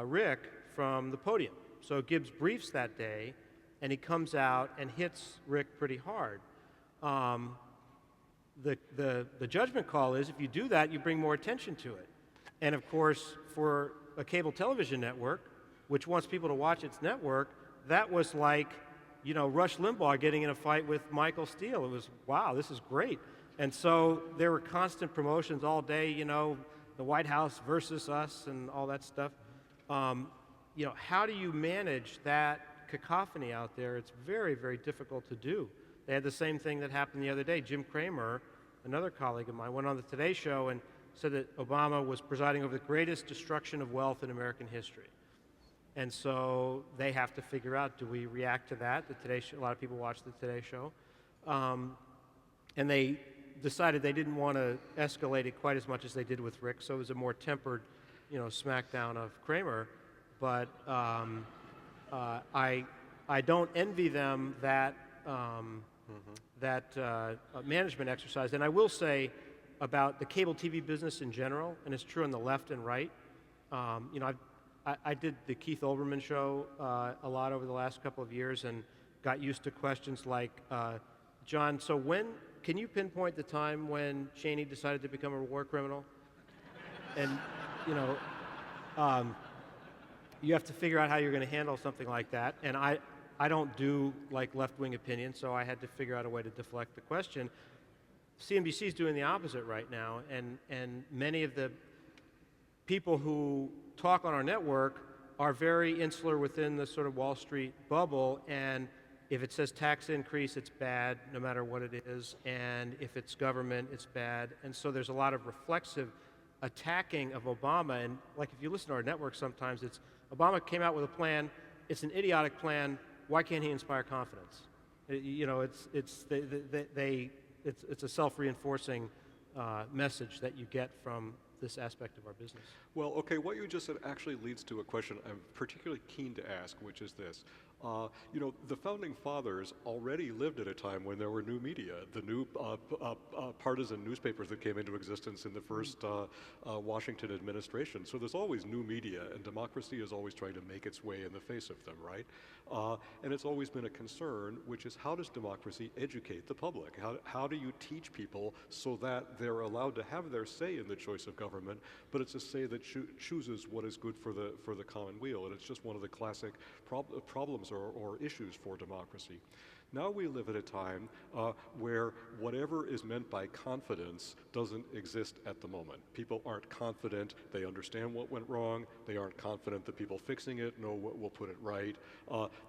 Rick from the podium. So Gibbs briefs that day, and he comes out and hits Rick pretty hard. The judgment call is, if you do that, you bring more attention to it. And of course, for a cable television network, which wants people to watch its network, that was like, Rush Limbaugh getting in a fight with Michael Steele. It was, wow, this is great. And so there were constant promotions all day, the White House versus us and all that stuff. How do you manage that cacophony out there? It's very, very difficult to do. They had the same thing that happened the other day. Jim Cramer, another colleague of mine, went on the Today Show and said that Obama was presiding over the greatest destruction of wealth in American history. And so they have to figure out, do we react to that? The Today Show, a lot of people watch the Today Show. And they decided they didn't want to escalate it quite as much as they did with Rick, so it was a more tempered, smackdown of Cramer. But I don't envy them that management exercise. And I will say about the cable TV business in general, and it's true on the left and right. I did the Keith Olbermann show a lot over the last couple of years, and got used to questions like, John, so can you pinpoint the time when Cheney decided to become a war criminal? And you have to figure out how you're going to handle something like that. And I don't do like left-wing opinion, so I had to figure out a way to deflect the question. CNBC is doing the opposite right now, and many of the people who talk on our network are very insular within the sort of Wall Street bubble, and if it says tax increase, it's bad no matter what it is, and if it's government, it's bad. And so there's a lot of reflexive attacking of Obama, and like if you listen to our network sometimes, it's Obama came out with a plan, it's an idiotic plan, why can't he inspire confidence? It's a self-reinforcing message that you get from this aspect of our business. Well, okay, what you just said actually leads to a question I'm particularly keen to ask, which is this. The Founding Fathers already lived at a time when there were new media, the new partisan newspapers that came into existence in the first Washington administration. So there's always new media, and democracy is always trying to make its way in the face of them, right? And it's always been a concern, which is, how does democracy educate the public? How do you teach people so that they're allowed to have their say in the choice of government, but it's a say that chooses what is good for the common weal? And it's just one of the classic problems or issues for democracy. Now we live at a time where whatever is meant by confidence doesn't exist at the moment. People aren't confident they understand what went wrong. They aren't confident the people fixing it know what will put it right.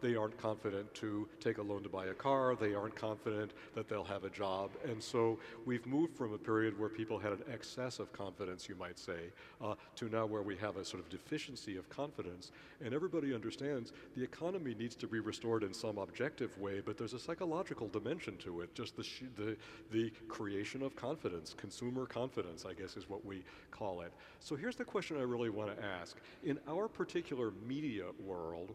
They aren't confident to take a loan to buy a car. They aren't confident that they'll have a job. And so we've moved from a period where people had an excess of confidence, you might say, to now where we have a sort of deficiency of confidence. And everybody understands the economy needs to be restored in some objective way, but there's there's a psychological dimension to it, just the creation of confidence, consumer confidence, I guess is what we call it. So here's the question I really want to ask. In our particular media world,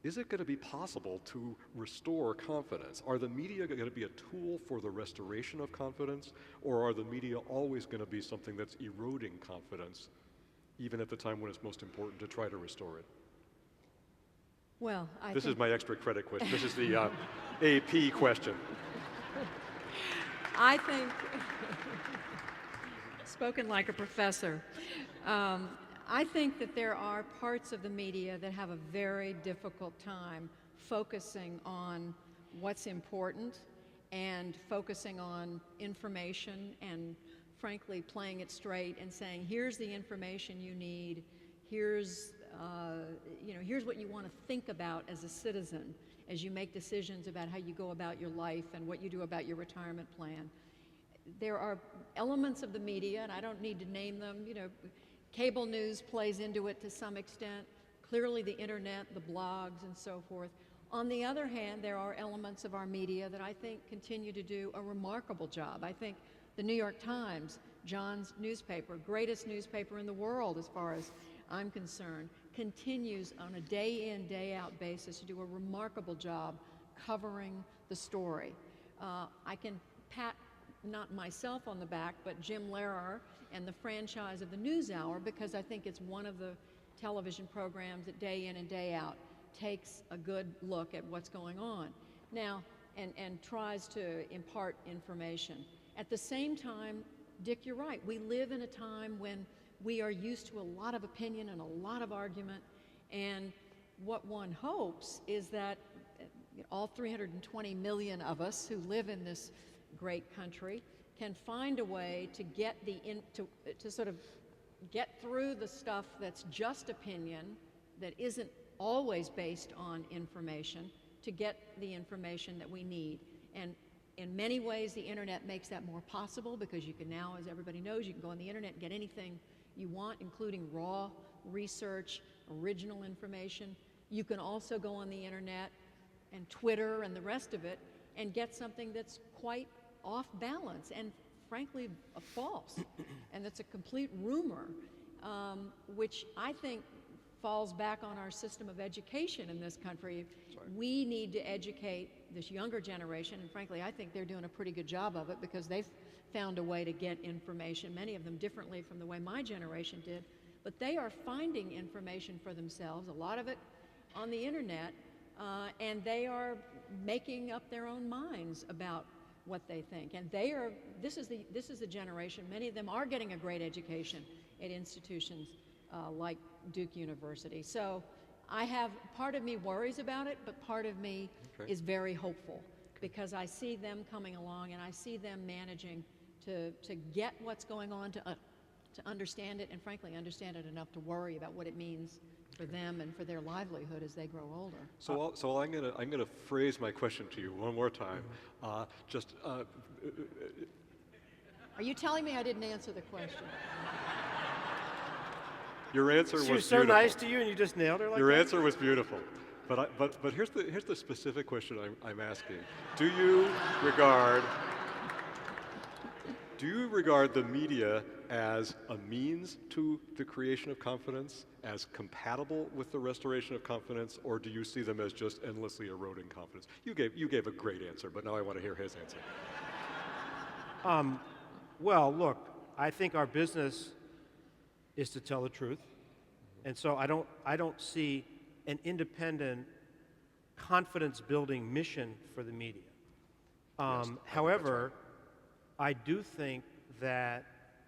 is it going to be possible to restore confidence? Are the media going to be a tool for the restoration of confidence, or are the media always going to be something that's eroding confidence, even at the time when it's most important to try to restore it? Well, This is my extra credit question. This is the AP question. I think, spoken like a professor, I think that there are parts of the media that have a very difficult time focusing on what's important and focusing on information and, frankly, playing it straight and saying, here's the information you need, here's what you want to think about as a citizen as you make decisions about how you go about your life and what you do about your retirement plan. There are elements of the media, and I don't need to name them, cable news plays into it to some extent, clearly the internet, the blogs, and so forth. On the other hand, there are elements of our media that I think continue to do a remarkable job. I think the New York Times, John's newspaper, greatest newspaper in the world as far as I'm concerned, continues on a day-in, day-out basis to do a remarkable job covering the story. I can pat not myself on the back, but Jim Lehrer and the franchise of the NewsHour, because I think it's one of the television programs that day in and day out takes a good look at what's going on now and tries to impart information. At the same time, Dick, you're right. We live in a time when we are used to a lot of opinion and a lot of argument, and what one hopes is that all 320 million of us who live in this great country can find a way to get to sort of get through the stuff that's just opinion, that isn't always based on information, to get the information that we need. And in many ways, the internet makes that more possible, because you can now, as everybody knows, you can go on the internet and get anything you want, including raw research, original information. You can also go on the internet and Twitter and the rest of it and get something that's quite off balance and frankly false, and that's a complete rumor, which I think falls back on our system of education in this country. We need to educate this younger generation, and frankly I think they're doing a pretty good job of it, because they've found a way to get information, many of them differently from the way my generation did, but they are finding information for themselves, a lot of it on the internet, and they are making up their own minds about what they think. And this is the generation, many of them are getting a great education at institutions like Duke University. So part of me worries about it, but part of me is very hopeful, because I see them coming along and I see them managing to get what's going on, to understand it, and frankly understand it enough to worry about what it means for them and for their livelihood as they grow older. So I'm gonna phrase my question to you one more time. Are you telling me I didn't answer the question? Your answer was She was so beautiful. nice to you, and you just nailed her like Your that? answer was beautiful. But here's the specific question I'm asking. Do you regard the media as a means to the creation of confidence, as compatible with the restoration of confidence, or do you see them as just endlessly eroding confidence? You gave a great answer, but now I want to hear his answer. Well, look, I think our business is to tell the truth, and so I don't see an independent, confidence-building mission for the media. However, I do think that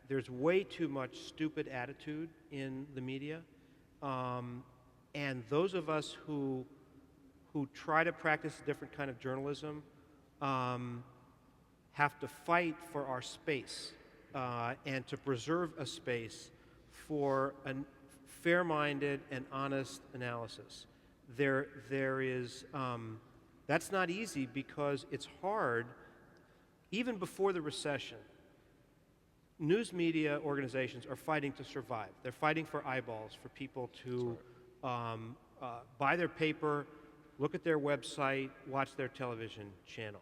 there's way too much stupid attitude in the media, and those of us who try to practice a different kind of journalism have to fight for our space and to preserve a space for a fair-minded and honest analysis. There is that's not easy, because it's hard. Even before the recession, news media organizations are fighting to survive. They're fighting for eyeballs, for people to buy their paper, look at their website, watch their television channel.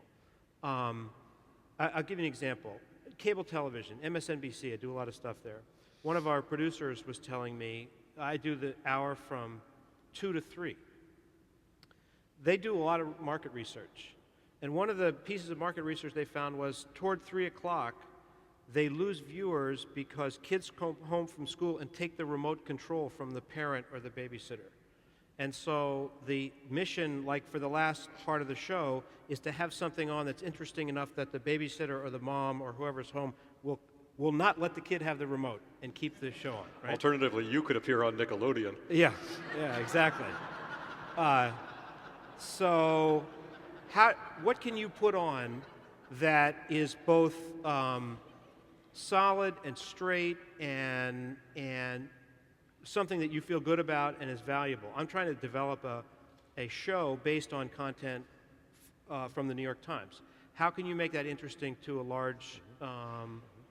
I'll give you an example. Cable television, MSNBC, I do a lot of stuff there. One of our producers was telling me, I do the hour from 2 to 3. They do a lot of market research. And one of the pieces of market research they found was toward 3 o'clock, they lose viewers because kids come home from school and take the remote control from the parent or the babysitter. And so the mission, like for the last part of the show, is to have something on that's interesting enough that the babysitter or the mom or whoever's home will not let the kid have the remote and keep the show on. Right? Alternatively, you could appear on Nickelodeon. Yeah, exactly. So what can you put on that is both solid and straight and something that you feel good about and is valuable? I'm trying to develop a show based on content from the New York Times. How can you make that interesting to a large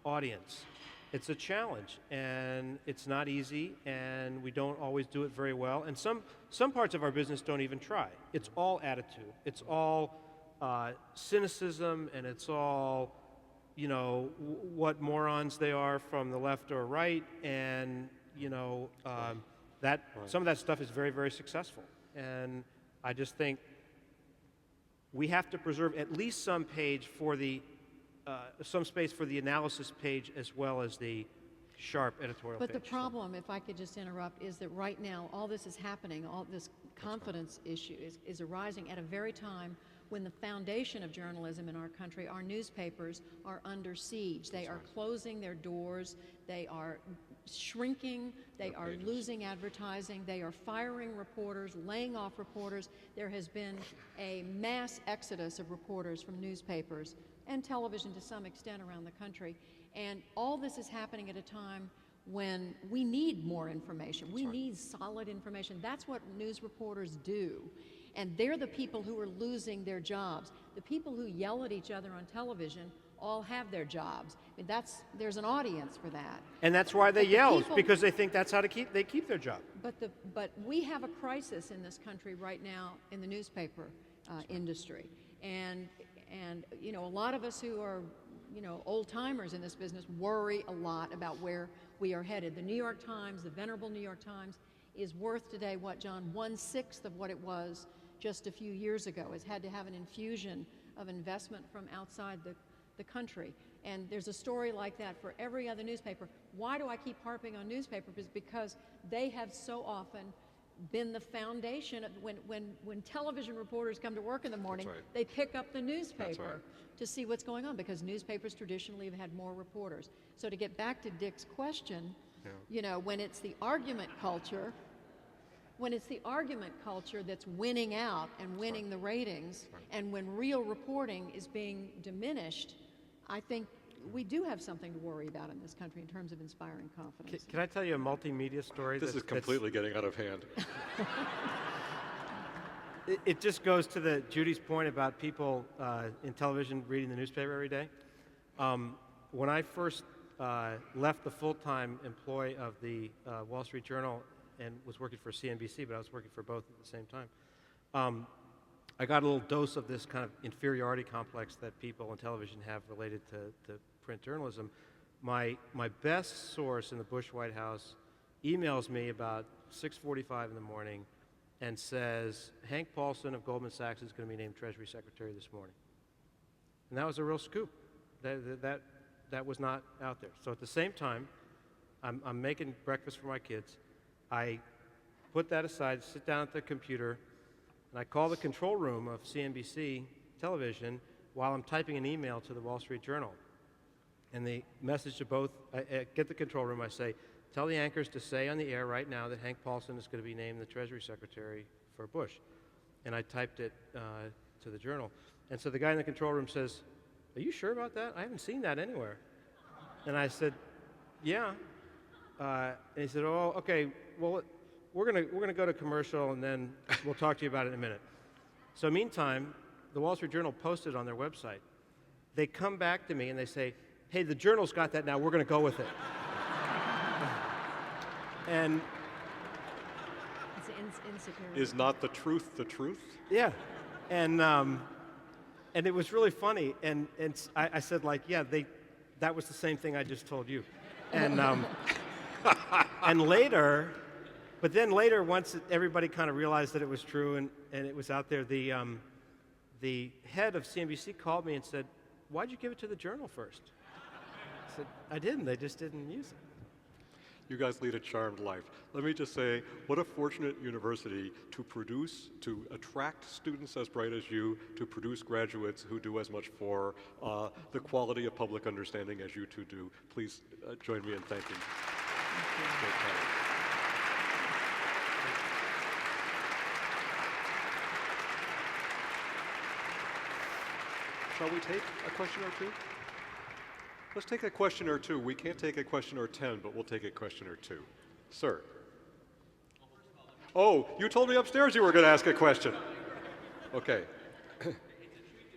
audience? It's a challenge, and it's not easy, and we don't always do it very well. And some parts of our business don't even try. It's all attitude. It's all cynicism, and it's all, you know, what morons they are from the left or right, and you know, some of that stuff is very, very successful. And I just think we have to preserve at least some page for the, some space for the analysis page as well as the sharp editorial But page. the problem, if I could just interrupt, is that right now all this is happening, all this confidence issue is arising at a very time when the foundation of journalism in our country, our newspapers, are under siege. They are closing their doors. They are shrinking. They are losing advertising. They are firing reporters, laying off reporters. There has been a mass exodus of reporters from newspapers and television to some extent around the country. And all this is happening at a time when we need more information. We need solid information. That's what news reporters do. And they're the people who are losing their jobs. The people who yell at each other on television all have their jobs. I mean, there's an audience for that. And that's why they But the yell, people- because they think that's how they keep their job. But we have a crisis in this country right now in the newspaper industry. And you know, a lot of us who are, you know, old timers in this business worry a lot about where we are headed. The New York Times, the venerable New York Times, is worth today, what, John, 1/6 of what it was just a few years ago. It's had to have an infusion of investment from outside the country. And there's a story like that for every other newspaper. Why do I keep harping on newspapers? Because they have so often been the foundation of when television reporters come to work in the morning, they pick up the newspaper to see what's going on, because newspapers traditionally have had more reporters. So to get back to Dick's question, you know, when it's the argument culture that's winning out and winning the ratings, and when real reporting is being diminished, I think we do have something to worry about in this country in terms of inspiring confidence. Can I tell you a multimedia story? This is completely getting out of hand. It just goes to Judy's point about people in television reading the newspaper every day. When I first left the full-time employ of the Wall Street Journal and was working for CNBC, but I was working for both at the same time, I got a little dose of this kind of inferiority complex that people on television have related to print journalism. My best source in the Bush White House emails me about 6:45 in the morning and says, Hank Paulson of Goldman Sachs is going to be named Treasury Secretary this morning. And that was a real scoop. That was not out there. So at the same time, I'm making breakfast for my kids. I put that aside, sit down at the computer, and I call the control room of CNBC television while I'm typing an email to the Wall Street Journal. And the message to both, I get the control room, I say, tell the anchors to say on the air right now that Hank Paulson is going to be named the Treasury Secretary for Bush. And I typed it to the Journal. And so the guy in the control room says, are you sure about that? I haven't seen that anywhere. And I said, yeah. And he said, oh, okay, well, we're gonna go to commercial, and then we'll talk to you about it in a minute. So meantime, the Wall Street Journal posted on their website. They come back to me and they say, hey, the Journal's got that now, we're gonna go with it. And insecurity. Is not the truth the truth? Yeah, and it was really funny. And I said like, yeah, that was the same thing I just told you, and and later, but then later, once everybody kind of realized that it was true and it was out there, the head of CNBC called me and said, "Why'd you give it to the Journal first?" I said, "I didn't. They just didn't use it." You guys lead a charmed life. Let me just say, what a fortunate university to attract students as bright as you, to produce graduates who do as much for the quality of public understanding as you two do. Please join me in thanking. Great talent. Shall we take a question or two? Let's take a question or two. We can't take a question or 10, but we'll take a question or two. Sir. Oh, you told me upstairs you were going to ask a question. Okay. It's a treat to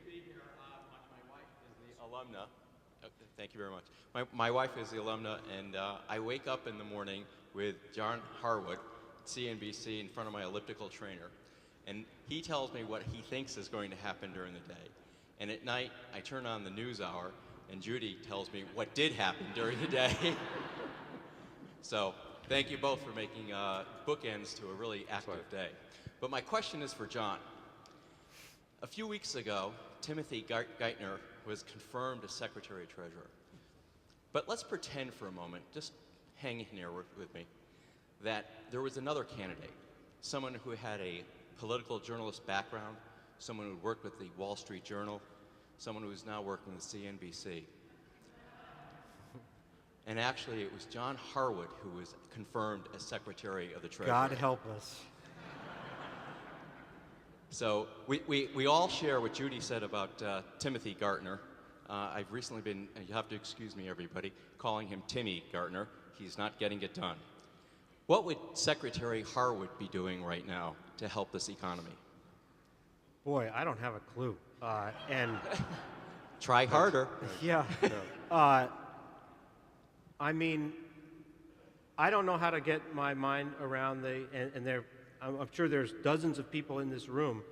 be here. My wife is the alumna. Thank you very much. My wife is the alumna, and I wake up in the morning with John Harwood, CNBC, in front of my elliptical trainer, and he tells me what he thinks is going to happen during the day. And at night, I turn on the NewsHour, and Judy tells me what did happen during the day. So thank you both for making bookends to a really active day. But my question is for John. A few weeks ago, Timothy Geithner was confirmed as Secretary-Treasurer. But let's pretend for a moment, just hang in here with me, that there was another candidate, someone who had a political journalist background, someone who worked with the Wall Street Journal, someone who is now working with CNBC. And actually, it was John Harwood who was confirmed as Secretary of the Treasury. God help us. So we all share what Judy said about Timothy Geithner. I've recently been, you have to excuse me everybody, calling him Timmy Geithner. He's not getting it done. What would Secretary Harwood be doing right now to help this economy? Boy, I don't have a clue. And Try harder. yeah, I mean, I don't know how to get my mind around I'm sure there's dozens of people in this room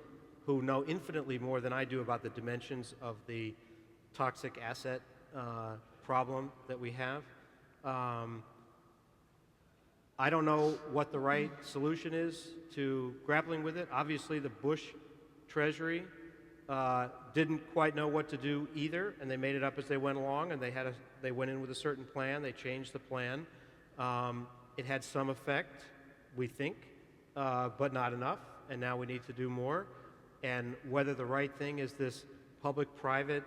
who know infinitely more than I do about the dimensions of the toxic asset problem that we have. I don't know what the right solution is to grappling with it. Obviously, the Bush Treasury didn't quite know what to do either, and they made it up as they went along, and they went in with a certain plan. They changed the plan. It had some effect, we think, but not enough, and now we need to do more. And whether the right thing is this public-private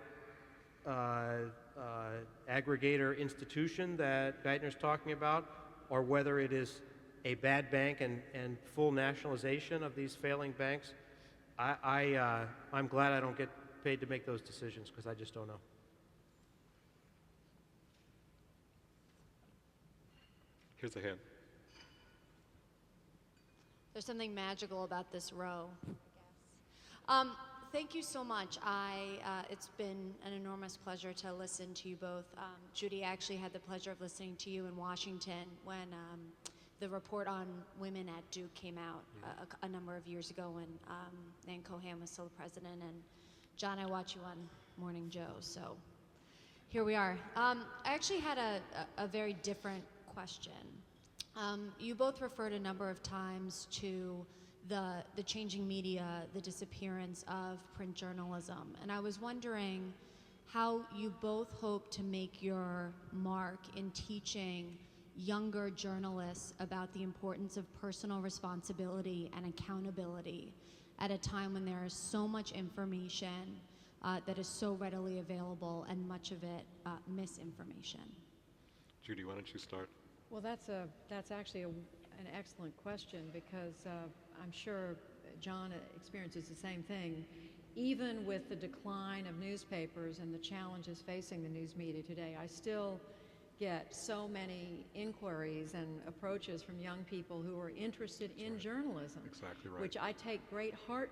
aggregator institution that Geithner's talking about, or whether it is a bad bank and full nationalization of these failing banks, I'm glad I don't get paid to make those decisions, because I just don't know. Here's a hand. There's something magical about this row, I guess. Thank you so much. It's been an enormous pleasure to listen to you both. Judy, I actually had the pleasure of listening to you in Washington when the report on women at Duke came out a number of years ago when Nan Cohen was still the president. And John, I watch you on Morning Joe, so here we are. I actually had a very different question. You both referred a number of times to the changing media, the disappearance of print journalism, and I was wondering how you both hope to make your mark in teaching younger journalists about the importance of personal responsibility and accountability at a time when there is so much information that is so readily available and much of it misinformation. Judy, why don't you start? Well, that's actually an excellent question, because I'm sure John experiences the same thing. Even with the decline of newspapers and the challenges facing the news media today, I still get so many inquiries and approaches from young people who are interested in journalism. Exactly right. Which I take great heart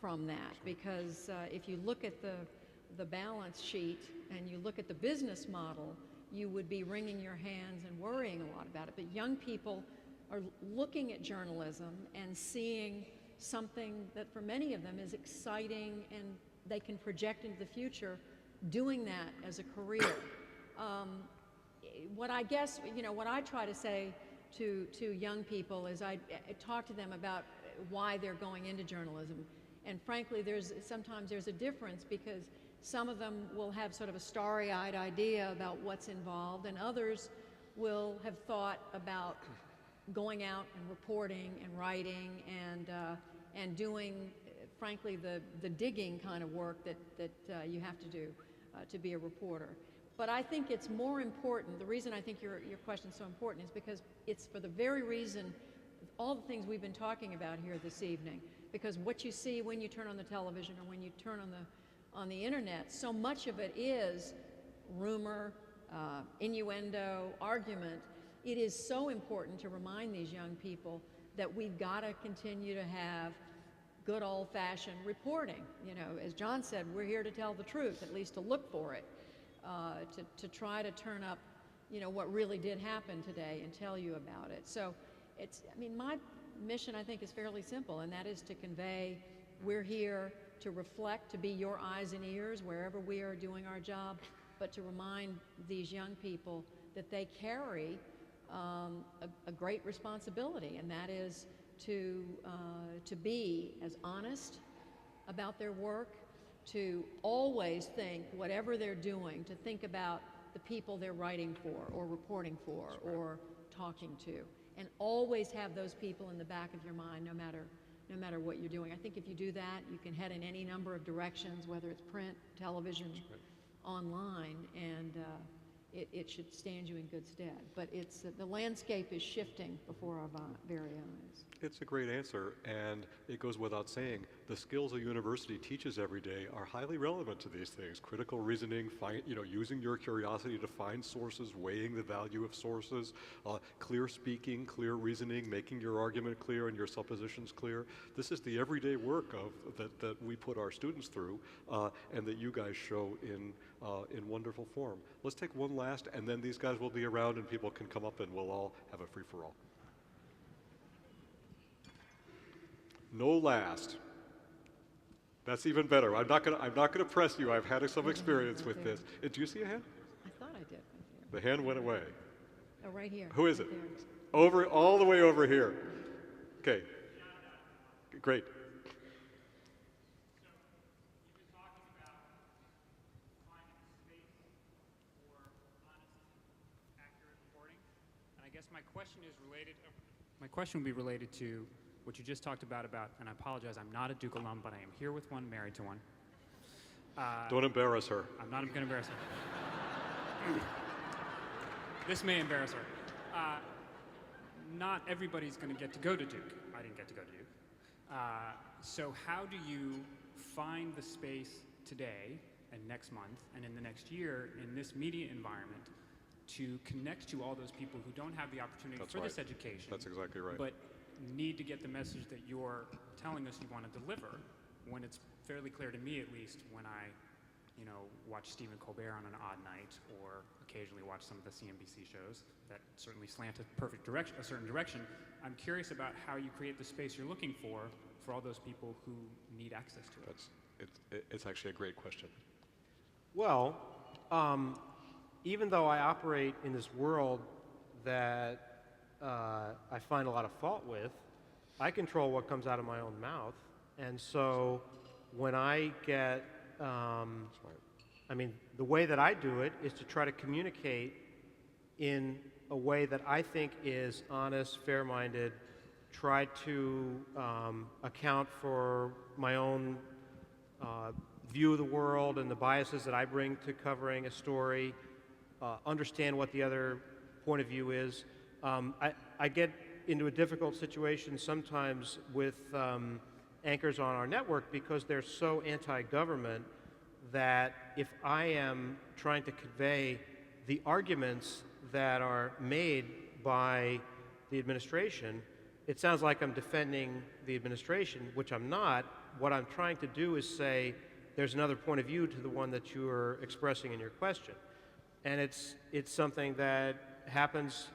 from that, because if you look at the balance sheet and you look at the business model, you would be wringing your hands and worrying a lot about it. But young people are looking at journalism and seeing something that for many of them is exciting and they can project into the future doing that as a career. What I guess, what I try to say to young people is I talk to them about why they're going into journalism. And frankly, sometimes there's a difference because some of them will have sort of a starry-eyed idea about what's involved, and others will have thought about going out and reporting and writing and doing, frankly, the digging kind of work that you have to do to be a reporter. But I think it's more important, the reason I think your question is so important is because it's for the very reason, all the things we've been talking about here this evening, because what you see when you turn on the television or when you turn on the internet, so much of it is rumor, innuendo, argument. It is so important to remind these young people that we've got to continue to have good old-fashioned reporting. As John said, we're here to tell the truth, at least to look for it, to try to turn up, what really did happen today and tell you about it. So my mission, I think, is fairly simple, and that is to convey we're here to reflect, to be your eyes and ears wherever we are doing our job, but to remind these young people that they carry a great responsibility, and that is to be as honest about their work, to always think, whatever they're doing, to think about the people they're writing for or reporting for or talking to, and always have those people in the back of your mind no matter what you're doing. I think if you do that, you can head in any number of directions, whether it's print, television, online, and it should stand you in good stead. But the landscape is shifting before our very eyes. It's a great answer, and it goes without saying, the skills a university teaches every day are highly relevant to these things. Critical reasoning, using your curiosity to find sources, weighing the value of sources, clear speaking, clear reasoning, making your argument clear and your suppositions clear. This is the everyday work that we put our students through, and that you guys show in wonderful form. Let's take one last, and then these guys will be around and people can come up and we'll all have a free-for-all. No last. That's even better. I'm not gonna press you. I've had some experience with this. Do you see a hand? I thought I did. The hand went away. Oh, right here. Who is it? Right there. All the way over here. Okay. Great. I guess my question would be related to what you just talked about, and I apologize, I'm not a Duke alum, but I am here with one, married to one. Don't embarrass her. I'm not going to embarrass her. This may embarrass her. Not everybody's going to get to go to Duke. I didn't get to go to Duke. So how do you find the space today and next month and in the next year in this media environment to connect to all those people who don't have the opportunity this education? That's exactly right. But need to get the message that you're telling us you want to deliver, when it's fairly clear to me, at least, when I watch Stephen Colbert on an odd night or occasionally watch some of the CNBC shows that certainly slant a certain direction. I'm curious about how you create the space you're looking for all those people who need access to it. It's actually a great question. Well, even though I operate in this world that I find a lot of fault with, I control what comes out of my own mouth. And so when I get, the way that I do it is to try to communicate in a way that I think is honest, fair-minded, try to account for my own view of the world and the biases that I bring to covering a story, understand what the other point of view is. I get into a difficult situation sometimes with anchors on our network because they're so anti-government that if I am trying to convey the arguments that are made by the administration, it sounds like I'm defending the administration, which I'm not. What I'm trying to do is say there's another point of view to the one that you are expressing in your question. And it's something that happens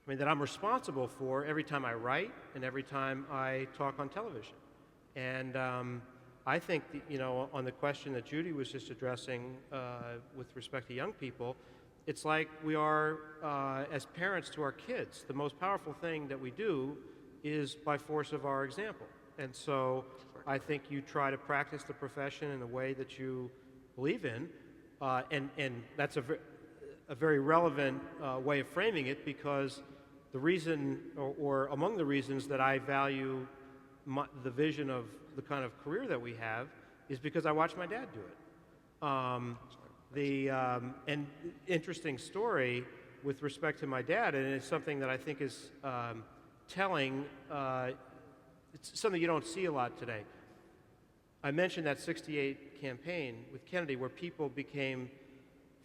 that I'm responsible for every time I write and every time I talk on television. And I think, on the question that Judy was just addressing with respect to young people, it's like we are, as parents to our kids, the most powerful thing that we do is by force of our example. And so I think you try to practice the profession in the way that you believe in, and that's a very relevant way of framing it, because the reason, or among the reasons that I value the vision of the kind of career that we have is because I watched my dad do it. And interesting story with respect to my dad, and it's something that I think is telling. It's something you don't see a lot today. I mentioned that '68 campaign with Kennedy where people became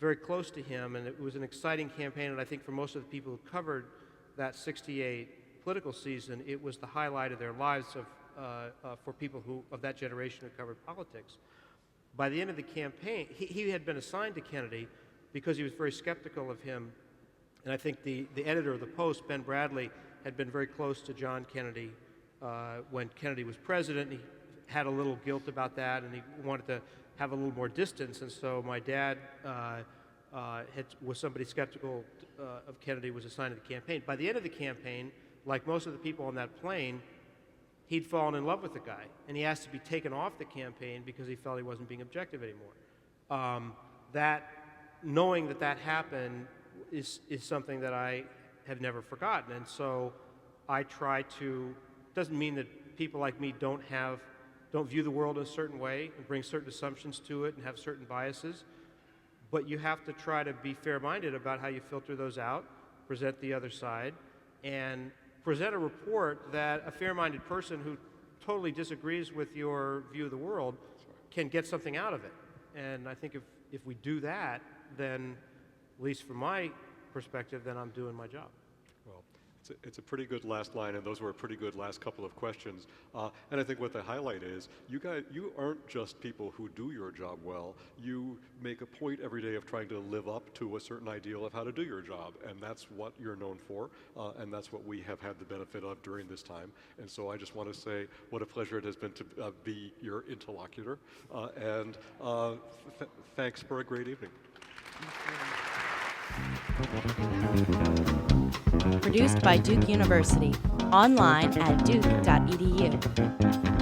very close to him, and it was an exciting campaign, and I think for most of the people who covered that '68 political season, it was the highlight of their lives for people of that generation who covered politics. By the end of the campaign, he had been assigned to Kennedy because he was very skeptical of him, and I think the editor of the Post, Ben Bradley, had been very close to John Kennedy when Kennedy was president. He had a little guilt about that, and he wanted to have a little more distance, and so my dad was somebody skeptical of Kennedy, was assigned to the campaign. By the end of the campaign, like most of the people on that plane, he'd fallen in love with the guy, and he asked to be taken off the campaign because he felt he wasn't being objective anymore. Knowing that happened is something that I have never forgotten, and so I try to. Doesn't mean that people like me don't view the world in a certain way and bring certain assumptions to it and have certain biases, but you have to try to be fair-minded about how you filter those out, present the other side, and present a report that a fair-minded person who totally disagrees with your view of the world can get something out of it. And I think if we do that, then, at least from my perspective, then I'm doing my job. Well, it's a pretty good last line, and those were a pretty good last couple of questions. And I think what the highlight is, you aren't just people who do your job well. You make a point every day of trying to live up to a certain ideal of how to do your job, and that's what you're known for, and that's what we have had the benefit of during this time. And so I just want to say what a pleasure it has been to be your interlocutor, and thanks for a great evening. Produced by Duke University. Online at duke.edu.